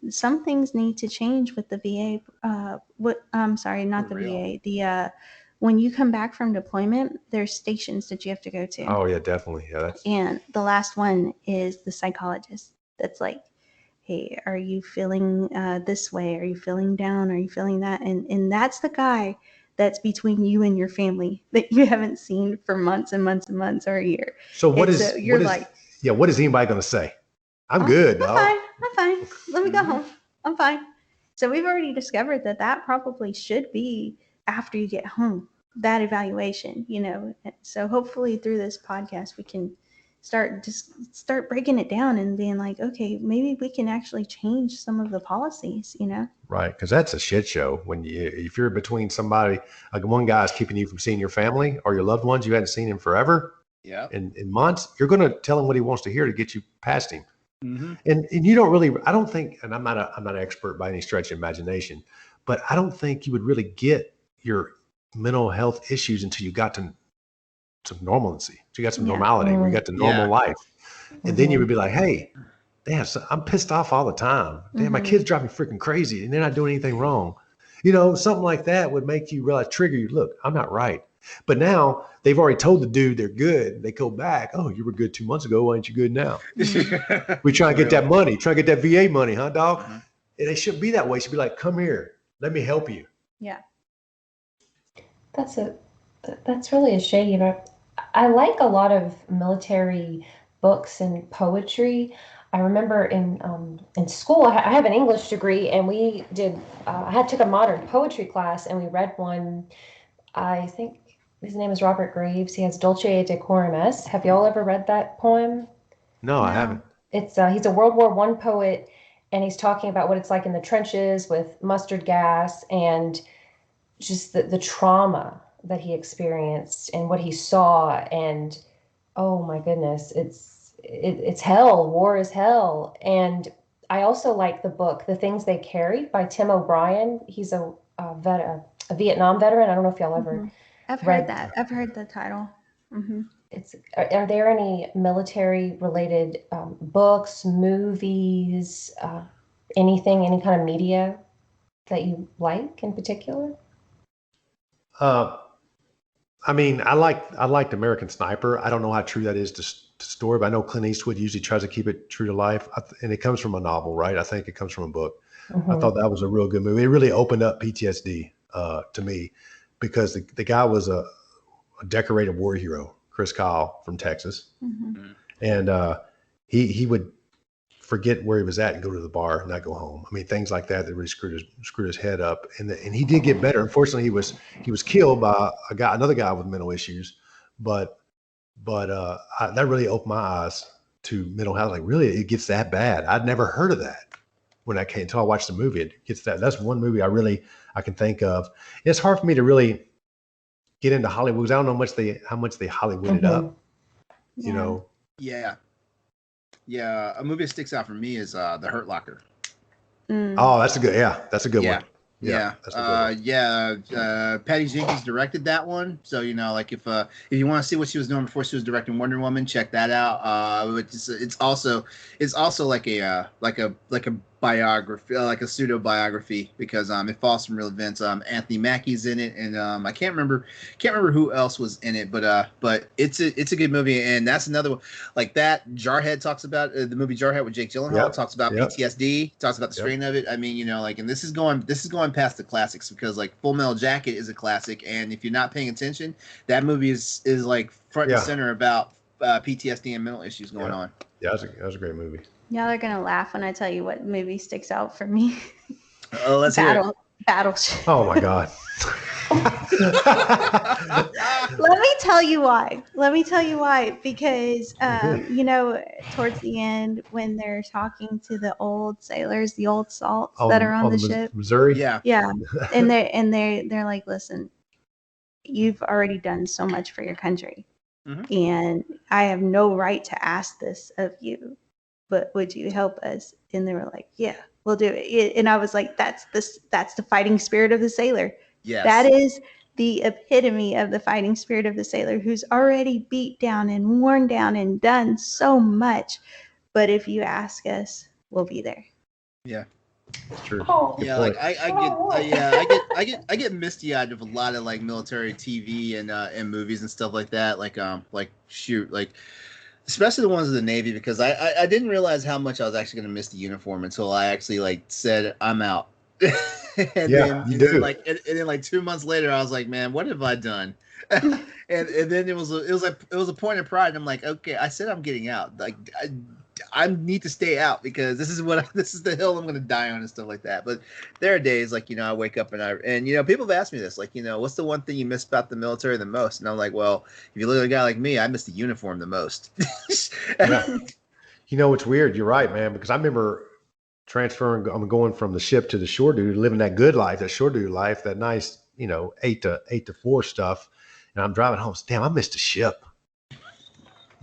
B: some things need to change with the VA. Not the VA. The when you come back from deployment, there's stations that you have to go to.
C: Oh yeah, definitely. Yeah,
B: and the last one is the psychologist. That's like, hey, are you feeling this way? Are you feeling down? Are you feeling that? And that's the guy that's between you and your family that you haven't seen for months and months and months or a year.
C: So what is anybody going to say? I'm good.
B: I'm fine. Let me go home. I'm fine. So we've already discovered that probably should be after you get home, that evaluation, So hopefully through this podcast, we can start breaking it down and being like, okay, maybe we can actually change some of the policies,
C: Right. Because that's a shit show if you're between somebody, like one guy's keeping you from seeing your family or your loved ones, you hadn't seen him forever.
D: Yeah.
C: In months, you're going to tell him what he wants to hear to get you past him.
D: Mm-hmm.
C: And you don't really, I don't think, and I'm not an expert by any stretch of imagination, but I don't think you would really get your mental health issues until you got to some normalcy. So you got some normality, where you got to normal life. And then you would be like, hey, damn, I'm pissed off all the time. Damn, my kids drive me freaking crazy and they're not doing anything wrong. Something like that would make you realize, trigger you, look, I'm not right. But now they've already told the dude they're good. They go back, oh, you were good 2 months ago. Why ain't you good now? We try and get that money, try and get that VA money, huh, dog? And it shouldn't be that way. It should be like, come here, let me help you.
B: Yeah.
E: That's really a shame. I like a lot of military books and poetry. I remember in school, I have an English degree, and we did. I took a modern poetry class, and we read one. I think his name is Robert Graves. He has Dulce et Decorum Est. Have y'all ever read that poem?
C: No, I haven't.
E: It's he's a World War I poet, and he's talking about what it's like in the trenches with mustard gas and just the trauma that he experienced and what he saw. And oh my goodness, it's hell. War is hell. And I also like the book The Things They Carry by Tim O'Brien. He's a Vietnam veteran. I don't know if y'all ever
B: I've heard that. I've heard the title.
E: Are there any military related books, movies, anything, any kind of media that you like in particular?
C: I mean, I liked American Sniper. I don't know how true that is to story, but I know Clint Eastwood usually tries to keep it true to life. And it comes from a novel, right? I think it comes from a book. I thought that was a real good movie. It really opened up PTSD to me, because the guy was a decorated war hero, Chris Kyle from Texas. And he would forget where he was at and go to the bar and not go home. I mean, things like that really screwed his head up. And he did get better. Unfortunately, he was killed by another guy with mental issues. But that really opened my eyes to mental health. Like, really, it gets that bad? I'd never heard of that when I came until I watched the movie. It gets that. That's one movie I can think of. It's hard for me to really get into Hollywood, because I don't know how much they Hollywooded up.
D: Yeah. Yeah, a movie that sticks out for me is The Hurt Locker.
C: Oh, that's a good. Yeah, that's a good
D: Yeah.
C: one. Yeah, that's a good one.
D: Patty Jenkins directed that one. So like if you want to see what she was doing before she was directing Wonder Woman, check that out. It's also like a biography, like a pseudo biography, because it follows from real events. Anthony Mackie's in it, and I can't remember who else was in it, but it's a good movie, and that's another one like that. Jarhead talks about the movie Jarhead with Jake Gyllenhaal. Talks about PTSD, talks about the strain of it. I mean, and this is going past the classics, because like Full Metal Jacket is a classic, and if you're not paying attention, that movie is like front and center about PTSD and mental issues going on.
C: Yeah, that was a great movie.
B: Y'all are gonna laugh when I tell you what movie sticks out for me.
D: Let's hear it.
B: Battleship.
C: Oh my God.
B: Let me tell you why. Because towards the end, when they're talking to the old sailors, the old salts that are on the ship,
C: Missouri.
B: Yeah, and they're like, listen, you've already done so much for your country, and I have no right to ask this of you, but would you help us? And they were like, yeah, we'll do it. And I was like, that's the fighting spirit of the sailor.
D: Yes.
B: That is the epitome of the fighting spirit of the sailor, who's already beat down and worn down and done so much. But if you ask us, we'll be there.
D: Yeah.
C: That's true.
E: Oh.
D: Yeah, like I get misty eyed of a lot of like military TV and movies and stuff like that. Like especially the ones of the Navy, because I didn't realize how much I was actually going to miss the uniform until I actually like said I'm out. Then 2 months later, I was like, man, what have I done? and then it was a point of pride. And I'm like, okay, I said I'm getting out. Like I need to stay out, because this is the hill I'm going to die on and stuff like that. But there are days like, I wake up and people have asked me this, like, what's the one thing you miss about the military the most? And I'm like, well, if you look at a guy like me, I miss the uniform the most.
C: Yeah. It's weird. You're right, man, because I remember I'm going from the ship to the shore duty, living that good life, that shore duty life, that nice, 8 to 4 stuff. And I'm driving home. Damn, I missed the ship.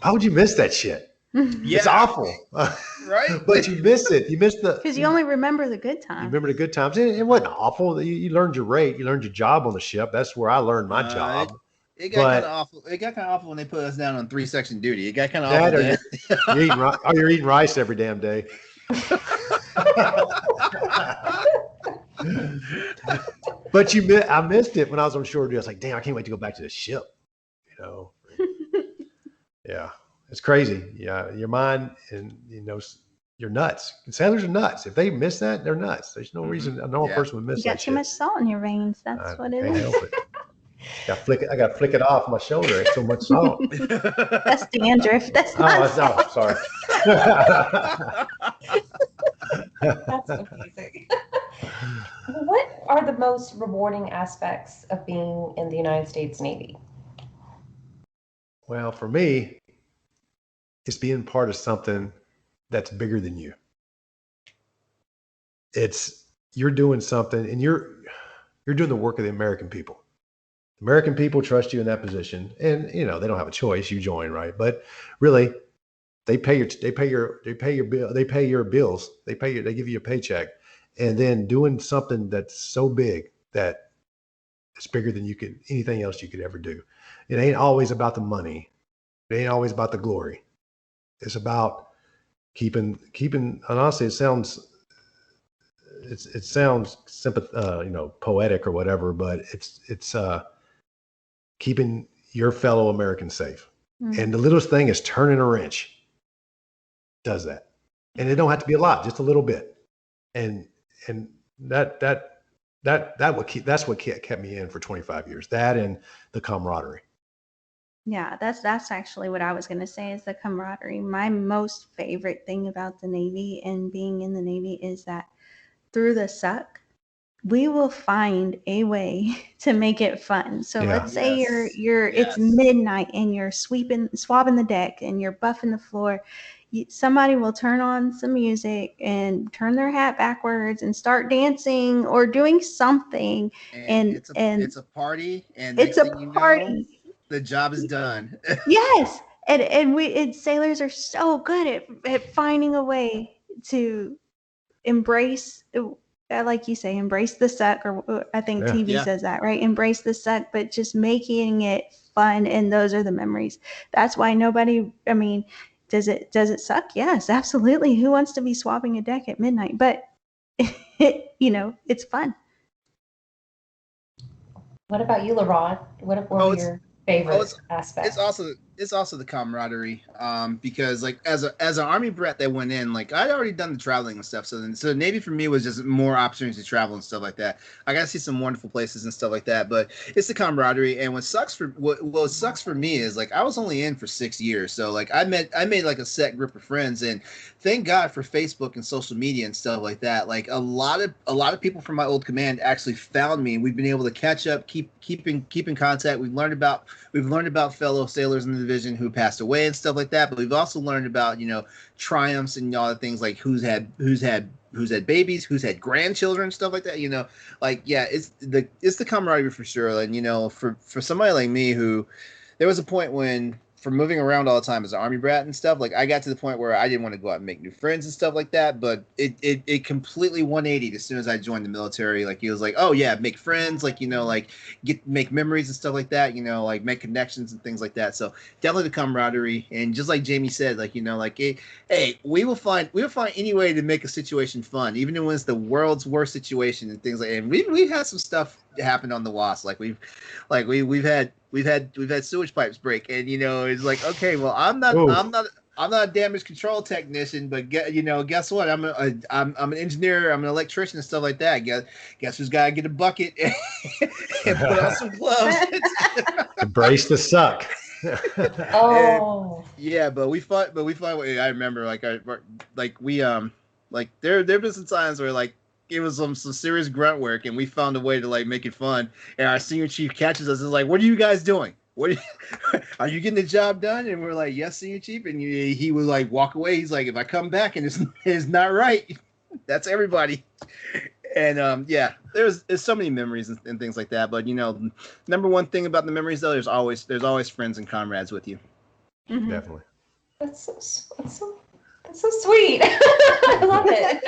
C: How would you miss that shit?
D: Yeah.
C: It's awful.
D: Right?
C: But you miss it. You miss
B: because you only remember the good times.
C: You remember the good times. It wasn't awful. You learned your rate. You learned your job on the ship. That's where I learned my job.
D: It got kind of awful. It got kind of awful when they put us down on 3-section duty. It got kind of awful.
C: You're eating rice every damn day. But I missed it when I was on shore duty. I was like, damn, I can't wait to go back to the ship. Yeah, it's crazy. Yeah, your mind and you're nuts. Sailors are nuts. If they miss that, they're nuts. There's no reason a normal person would miss that.
B: You got too much salt in your veins. That's what it is.
C: Can't help it. I got to flick it off my shoulder. It's so much salt.
B: That's dandruff. That's not salt.
C: Sorry.
E: That's amazing. What are the most rewarding aspects of being in the United States Navy?
C: Well, for me, it's being part of something that's bigger than you. You're doing something, and you're doing the work of the American people. American people trust you in that position, and they don't have a choice. You join, right? But really, they pay your bill. They pay your bills. They give you a paycheck, and then doing something that's so big that it's bigger than anything else you could ever do. It ain't always about the money. It ain't always about the glory. It's about keeping. And honestly, it sounds poetic or whatever, but it's keeping your fellow Americans safe. Mm-hmm. And the littlest thing is turning a wrench. Does that, and it don't have to be a lot, just a little bit, and that's what kept me in for 25 years. That and the camaraderie.
B: Yeah, that's actually what I was going to say, is the camaraderie. My most favorite thing about the Navy and being in the Navy is that through the suck, we will find a way to make it fun. So let's say it's midnight and you're swabbing the deck and you're buffing the floor. Somebody will turn on some music and turn their hat backwards and start dancing or doing something. And
D: it's a party. And
B: it's a party.
D: The job is done.
B: Yes. and sailors are so good at finding a way to embrace, like you say, embrace the suck, or I think
C: Yeah.
B: TV
D: Yeah.
B: says that, right? Embrace the suck, but just making it fun, and those are the memories. That's why nobody, I mean, does it suck? Yes, absolutely. Who wants to be swapping a deck at midnight? But it's fun.
E: What about you, LeRon? What were your favorite aspects?
D: It's also the camaraderie, because like as an Army brat that went in, like I'd already done the traveling and stuff, so the Navy for me was just more opportunities to travel and stuff like that. I got to see some wonderful places and stuff like that, but it's the camaraderie. And what sucks for me is like I was only in for 6 years, so like I made like a set group of friends, and thank God for Facebook and social media and stuff like that. Like a lot of people from my old command actually found me, and we've been able to catch up, keep in contact. We've learned about fellow sailors in the division who passed away and stuff like that, but we've also learned about triumphs and all the things like who's had babies, who's had grandchildren, stuff like that. Like yeah, it's the camaraderie for sure. And for somebody like me, who there was a point when, for moving around all the time as an Army brat and stuff, like I got to the point where I didn't want to go out and make new friends and stuff like that, but it completely 180'd as soon as I joined the military. Like he was like, oh yeah, make friends, like like make memories and stuff like that, like make connections and things like that. So definitely the camaraderie, and just like Jamie said, like hey, we will find any way to make a situation fun, even when it's the world's worst situation and things like. And we've had some stuff happen on the WASP, like we've had sewage pipes break, and it's like, okay, well, I'm not a damage control technician, but guess what? I'm an engineer, I'm an electrician and stuff like that. Guess who's got to get a bucket and put on some gloves.
C: Embrace the suck.
E: Oh.
D: Yeah, but we find. I remember, there have been some times where like it was some serious grunt work, and we found a way to like make it fun. And our senior chief catches us and is like, "What are you guys doing? Are you getting the job done?" And we're like, "Yes, senior chief." And he would like walk away. He's like, "If I come back and it's not right, that's everybody." And yeah, there's so many memories and things like that. But number one thing about the memories though, there's always friends and comrades with you.
B: Mm-hmm.
C: Definitely.
E: That's so sweet. I love it.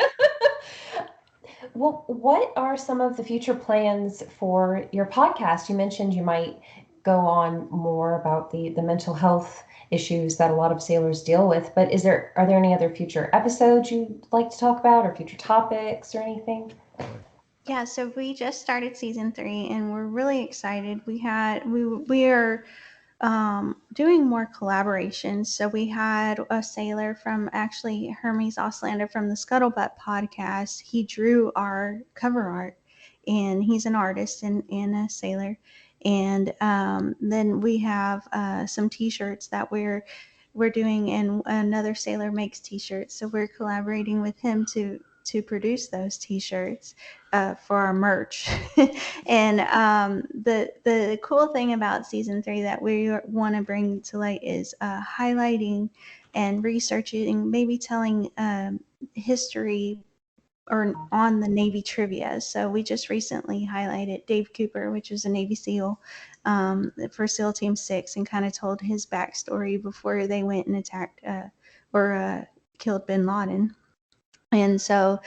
E: Well, what are some of the future plans for your podcast? You mentioned you might go on more about the mental health issues that a lot of sailors deal with, but are there any other future episodes you'd like to talk about, or future topics or anything?
B: Yeah, so we just started season 3, and we're really excited. We are doing more collaborations. So we had a sailor from actually Hermes Oslander from the Scuttlebutt podcast. He drew our cover art, and he's an artist and a sailor. And then we have some T-shirts that we're doing, and another sailor makes T-shirts. So we're collaborating with him to produce those T-shirts for our merch. And the cool thing about season 3 that we want to bring to light is highlighting and researching, maybe telling history or on the Navy trivia. So we just recently highlighted Dave Cooper, which was a Navy SEAL for SEAL Team 6, and kind of told his backstory before they went and attacked or killed bin Laden. And so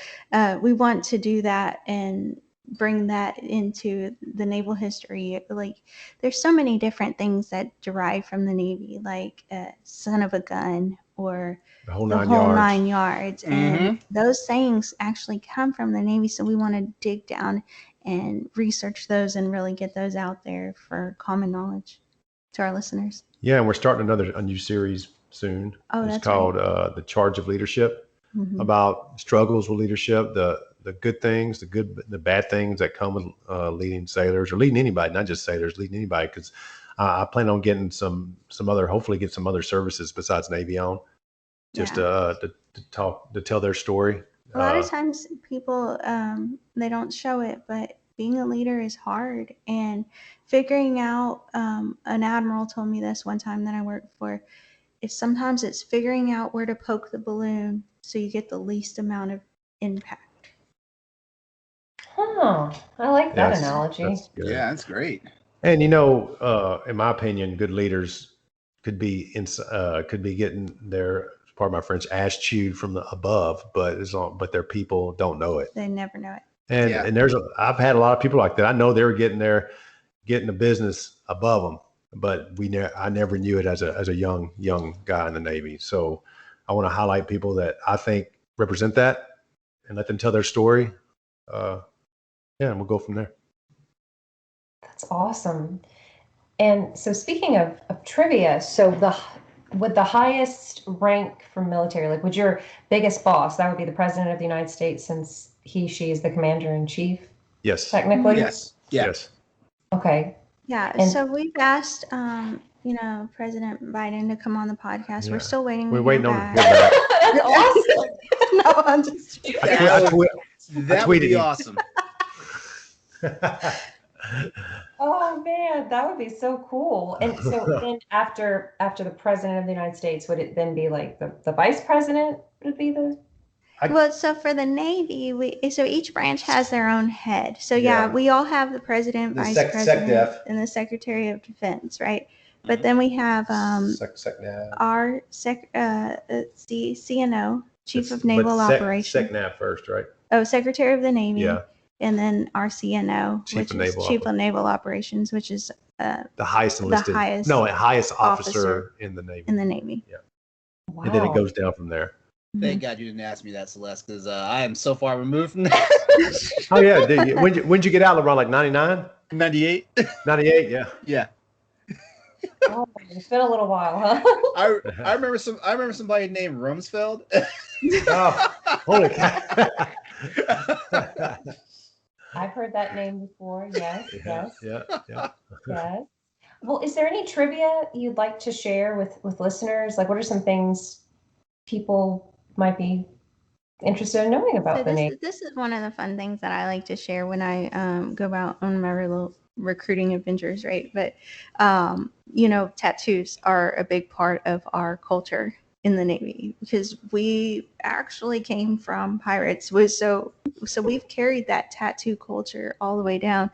B: we want to do that and bring that into the naval history. Like, there's so many different things that derive from the Navy, like son of a gun or
C: The whole
B: the
C: 9
B: whole
C: yards.
B: 9 yards. And
D: Mhm.
B: those sayings actually come from the Navy. So we want to dig down and research those and really get those out there for common knowledge to our listeners.
C: Yeah, and we're starting a new series soon.
B: Oh,
C: It's
B: that's
C: called The Charge of Leadership,
B: Mhm.
C: about struggles with leadership, the good things, the bad things that come with leading sailors, or leading anybody, not just sailors, leading anybody. Because I plan on getting some other, hopefully get some other services besides Navy on, just to tell their story.
B: A lot of times people, they don't show it, but being a leader is hard. And figuring out, an admiral told me this one time that I worked for, sometimes it's figuring out where to poke the balloon so you get the least amount of impact.
E: Huh. I like that analogy.
C: That's good.
D: Yeah, that's great.
C: And in my opinion, good leaders could be getting their, pardon my French, ass chewed from the above, but their people don't know it.
B: They never know it.
C: And I've had a lot of people like that. I know they were getting the business above them, but I never knew it as a young guy in the Navy. So I want to highlight people that I think represent that and let them tell their story. And we'll go from there.
E: That's awesome. And so speaking of trivia, so would the highest rank for military, like would your biggest boss, that would be the President of the United States, since she is the Commander-in-Chief?
C: Yes.
E: Technically?
D: Yes. Yeah.
C: Yes.
E: Okay.
B: Yeah.
E: And-
B: so we've asked, President Biden to come on the podcast.
C: Yeah.
B: We're still waiting.
C: We're waiting on
B: back.
E: That's awesome.
B: No, I'm just joking.
D: That would
C: tweeted
D: be
C: him.
D: awesome.
E: Oh man, that would be so cool. And so then after the President of the United States, would it then be like the Vice President would be the?
B: Well, so for the Navy, so each branch has their own head. So
C: Yeah.
B: we all have the President,
C: The
B: Vice
C: SecDef.
B: President, and the Secretary of Defense, right? But then we have
C: SecNav.
B: our CNO, Chief of Naval Operations.
C: SecNav first, right?
B: Oh, Secretary of the Navy.
C: Yeah.
B: And then our CNO,
C: Chief
B: which
C: of
B: is
C: Naval
B: Chief of Naval Operations, which is
C: The highest enlisted.
B: highest
C: highest officer
B: officer
C: in the Navy.
B: in the Navy.
E: Wow.
C: And then it goes down from there.
D: Thank God you didn't ask me that, Celeste, because I am so far removed from that.
C: Oh yeah. When'd you get out, LeRon? Like 99?
D: 98.
C: 98? Yeah.
D: Yeah.
E: Oh, it's been a little while, huh?
D: I remember somebody named Rumsfeld.
C: Oh, holy cow.
E: I've heard that name before. Yes, yes,
C: Yeah.
E: yes. Well, is there any trivia you'd like to share with listeners? Like, what are some things people might be interested in knowing about
B: So
E: the Navy?
B: this is one of the fun things that I like to share when I go out on my little recruiting adventures, right? But tattoos are a big part of our culture in the Navy because we actually came from pirates. So we've carried that tattoo culture all the way down.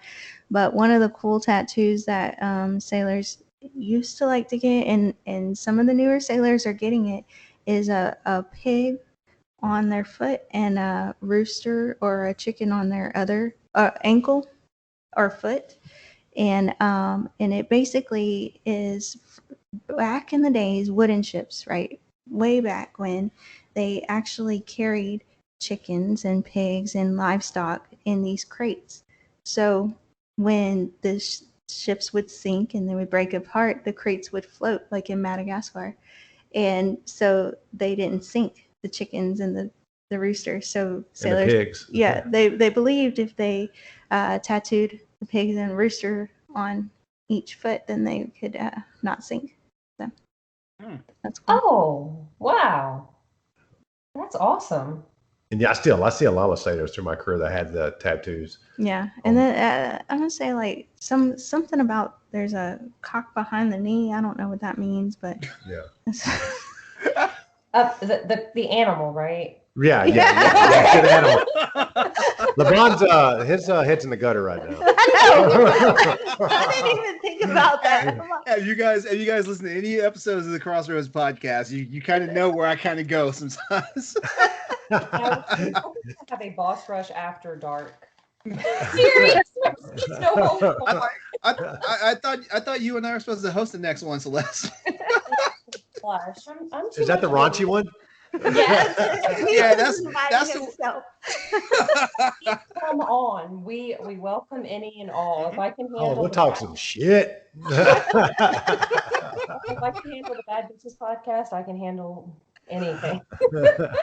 B: But one of the cool tattoos that sailors used to like to get, and some of the newer sailors are getting it, is a pig on their foot and a rooster or a chicken on their other ankle or foot. And it basically is back in the days, wooden ships, right? Way back when they actually carried chickens and pigs and livestock in these crates. So when the ships would sink and they would break apart, the crates would float like in Madagascar. And so they didn't sink, the chickens and the rooster. So sailors,
C: and the pigs.
B: yeah, they believed if they tattooed the pigs and rooster on each foot, then they could not sink. So that's cool.
E: Oh, wow. That's awesome.
C: And yeah, I see a lot of sailors through my career that had the tattoos.
B: Yeah, and then I'm gonna say like something about there's a cock behind the knee. I don't know what that means, but
C: Yeah.
E: The animal, right?
C: Yeah. Good animal. LeBron's his head's in the gutter right now.
B: I didn't even think about that.
D: Have you guys listened to any episodes of the Crossroads podcast? You kind of know where I kind of go sometimes.
E: I have a boss rush after dark. Seriously, no holds barred.
D: I thought you and I were supposed to host the next one, Celeste.
E: Flush. I'm too
C: Is that the
E: much
C: raunchy one?
B: Yes.
D: Yeah, that's the
E: Come on, we welcome any and all. If I can handle,
C: Oh, we'll
E: the
C: talk
E: bad-
C: some shit.
E: If I can handle the Bad Bitches podcast, I can handle anything. But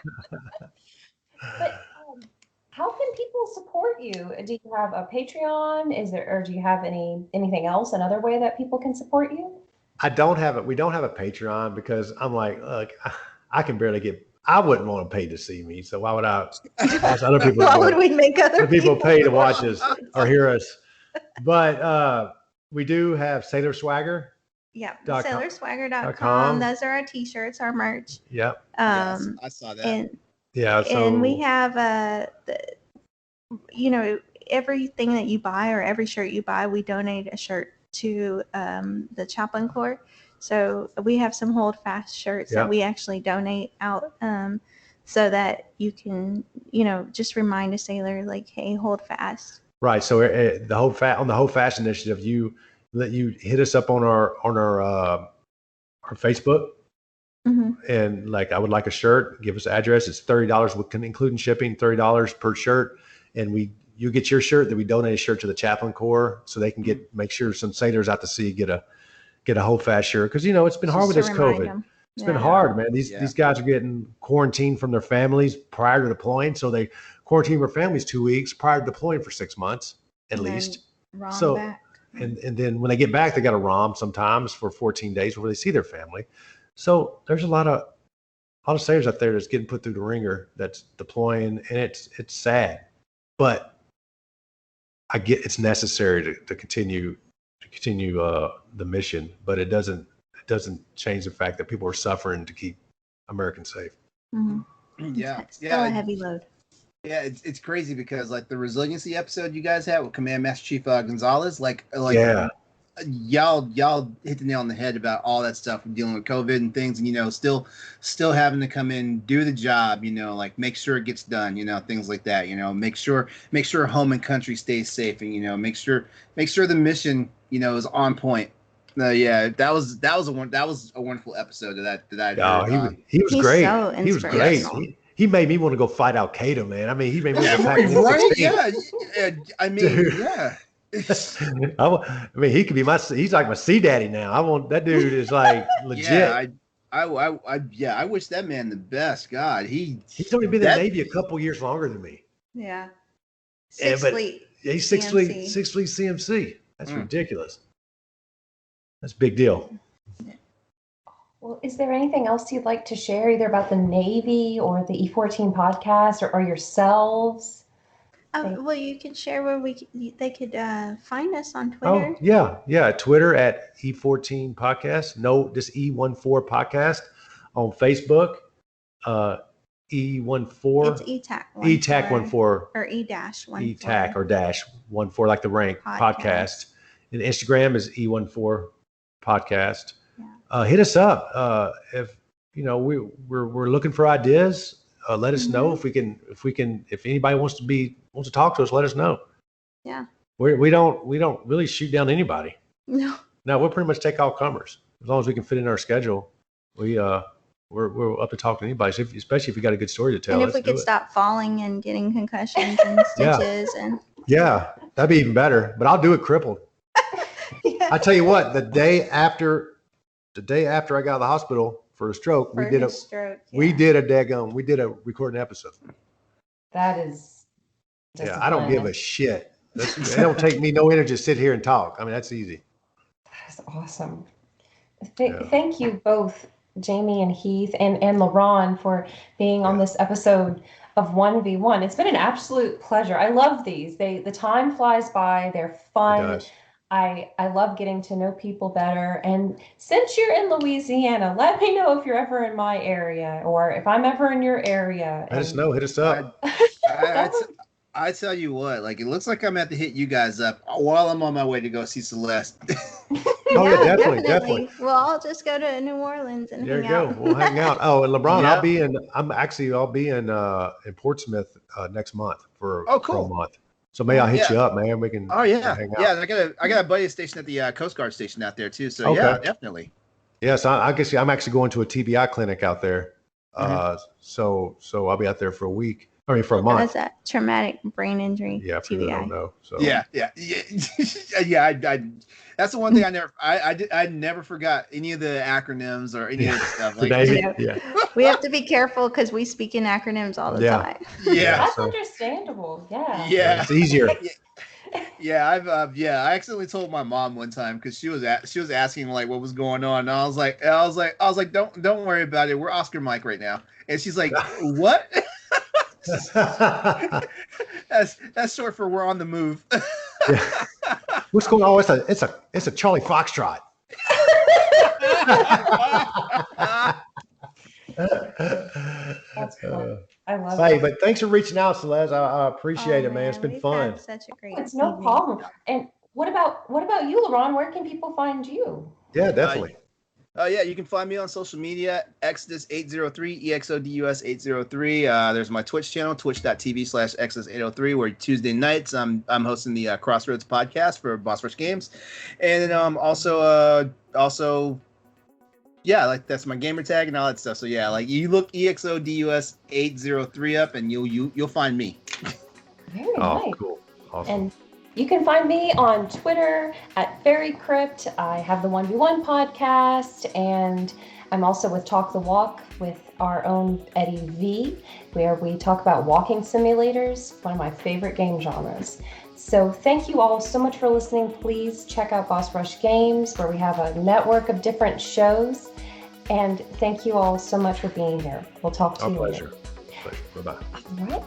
E: how can people support you? Do you have a Patreon? Or do you have anything else, another way that people can support you?
C: We don't have a Patreon because I'm like, look, I can barely I wouldn't want to pay to see me. So why would I ask other people?
B: Why would we make other
C: people pay to watch us or hear us? But we do have Sailor Swagger.
B: Yeah,
C: .com.
B: sailorswagger.com. Those are our t-shirts, our merch.
C: Yep.
D: Yes, I saw that.
B: And we have everything that you buy or every shirt you buy, we donate a shirt to the Chaplain Corps. So we have some hold fast shirts that we actually donate out, so that you can, just remind a sailor like, hey, hold fast.
C: Right. So the whole fast initiative, you hit us up on our Facebook, and like, I would like a shirt. Give us the address. It's $30, including shipping. $30 per shirt, and you get your shirt. Then we donate a shirt to the Chaplain Corps so they can make sure some sailors out to sea get a whole fast shirt, because it's been hard with this COVID. It's been hard, man. These guys are getting quarantined from their families prior to deploying, so they quarantine their families 2 weeks prior to deploying for 6 months at least.
B: Back.
C: And then when they get back, they got to ROM sometimes for 14 days before they see their family. So there's a lot of sailors out there that's getting put through the ringer, that's deploying, and it's sad, but I get it's necessary to continue the mission, but it doesn't change the fact that people are suffering to keep Americans safe.
B: It's still a heavy load.
D: Yeah, it's crazy because like the resiliency episode you guys had with Command Master Chief Gonzalez, y'all hit the nail on the head about all that stuff with dealing with COVID and things, and still having to come in, do the job, like make sure it gets done, things like that, make sure home and country stays safe, and make sure the mission is on point. That was a wonderful episode that I heard.
C: He was great.
B: So
C: he was great. He made me want to go fight Al Qaeda, man. I mean, he made me want to attack
D: I mean,
C: dude.
D: yeah.
C: I mean, he could be he's like my sea daddy now. That dude is like legit.
D: I wish that man the best. God,
C: he's only been in the Navy a couple years longer than me.
B: Yeah.
C: He's sixth fleet CMC. That's ridiculous. That's a big deal.
E: Well, is there anything else you'd like to share, either about the Navy or the E-14 podcast or yourselves?
B: Well, you can share where they could find us on Twitter.
C: Oh, yeah. Twitter at E14 podcast. No, just E14 podcast. On Facebook, E14.
B: It's ETAC 14.
C: ETAC 14.
B: Or E-14.
C: ETAC or dash 14, like the rank podcast. And Instagram is E14 podcast. Yeah. Hit us up if we're looking for ideas. Let us know if anybody wants to talk to us. Let us know.
B: Yeah.
C: We don't really shoot down anybody.
B: No.
C: We'll pretty much take all comers as long as we can fit in our schedule. We're up to talk to anybody, especially if you got a good story to tell.
B: And if we could stop falling and getting concussions and stitches
C: that'd be even better. But I'll do it crippled. I tell you what, the day after I got out of the hospital for a stroke, we did a recording episode.
E: That is
C: I don't give a shit. It don't take me no energy to sit here and talk. I mean, that's easy.
E: That's awesome. Thank you both, Jamie and Heath and LeRon, for being on this episode of 1v1. It's been an absolute pleasure. I love these. The time flies by. They're fun.
C: It does.
E: I love getting to know people better. And since you're in Louisiana, let me know if you're ever in my area or if I'm ever in your area.
C: Let us know. Hit us up.
D: I tell you what, like, it looks like I'm at to hit you guys up while I'm on my way to go see Celeste.
C: Definitely.
B: Well, I'll just go to New Orleans and
C: there
B: hang
C: you
B: out.
C: go. We'll hang out. Oh, and LeBron, I'll be in Portsmouth next month for a month. So maybe I'll hit you up, man. We can.
D: Oh yeah,
C: hang out.
D: Yeah. I got a buddy stationed at the Coast Guard station out there too. So yeah, definitely.
C: Yes, I guess I'm actually going to a TBI clinic out there. So I'll be out there for a week. I mean, for a month.
B: That's that traumatic brain injury.
C: Yeah, for
B: TBI.
C: I don't know. So
D: yeah. I that's the one thing I never forgot any of the acronyms or any of the stuff. Like,
B: We have to be careful because we speak in acronyms all the time.
D: Yeah,
E: that's understandable.
C: Yeah, it's easier.
D: I accidentally told my mom one time because she was asking like what was going on, and I was like, don't worry about it. We're Oscar Mike right now, and she's like, what? That's short for we're on the move.
C: What's going on? It's a Charlie Foxtrot.
E: That's cool. I love
C: it.
E: it.
C: But thanks for reaching out, Celeste. I appreciate it, man. It's been fun.
B: Had such a great
E: It's no problem. And what about you, LeRon? Where can people find you?
C: Yeah, definitely.
D: Yeah, you can find me on social media, Exodus803, EXODUS803. There's my Twitch channel, twitch.tv/Exodus803, where Tuesday nights I'm hosting the Crossroads podcast for Boss Rush Games. And then also, yeah, like that's my gamer tag and all that stuff. So yeah, like you look EXODUS803 up and you'll find me.
E: Very nice.
C: Cool. Awesome.
E: And you can find me on Twitter at Fairy Crypt. I have the 1v1 podcast, and I'm also with Talk the Walk with our own Eddie V, where we talk about walking simulators, one of my favorite game genres. So thank you all so much for listening. Please check out Boss Rush Games, where we have a network of different shows. And thank you all so much for being here. We'll talk to you later.
C: Pleasure. Bye-bye.
E: All right.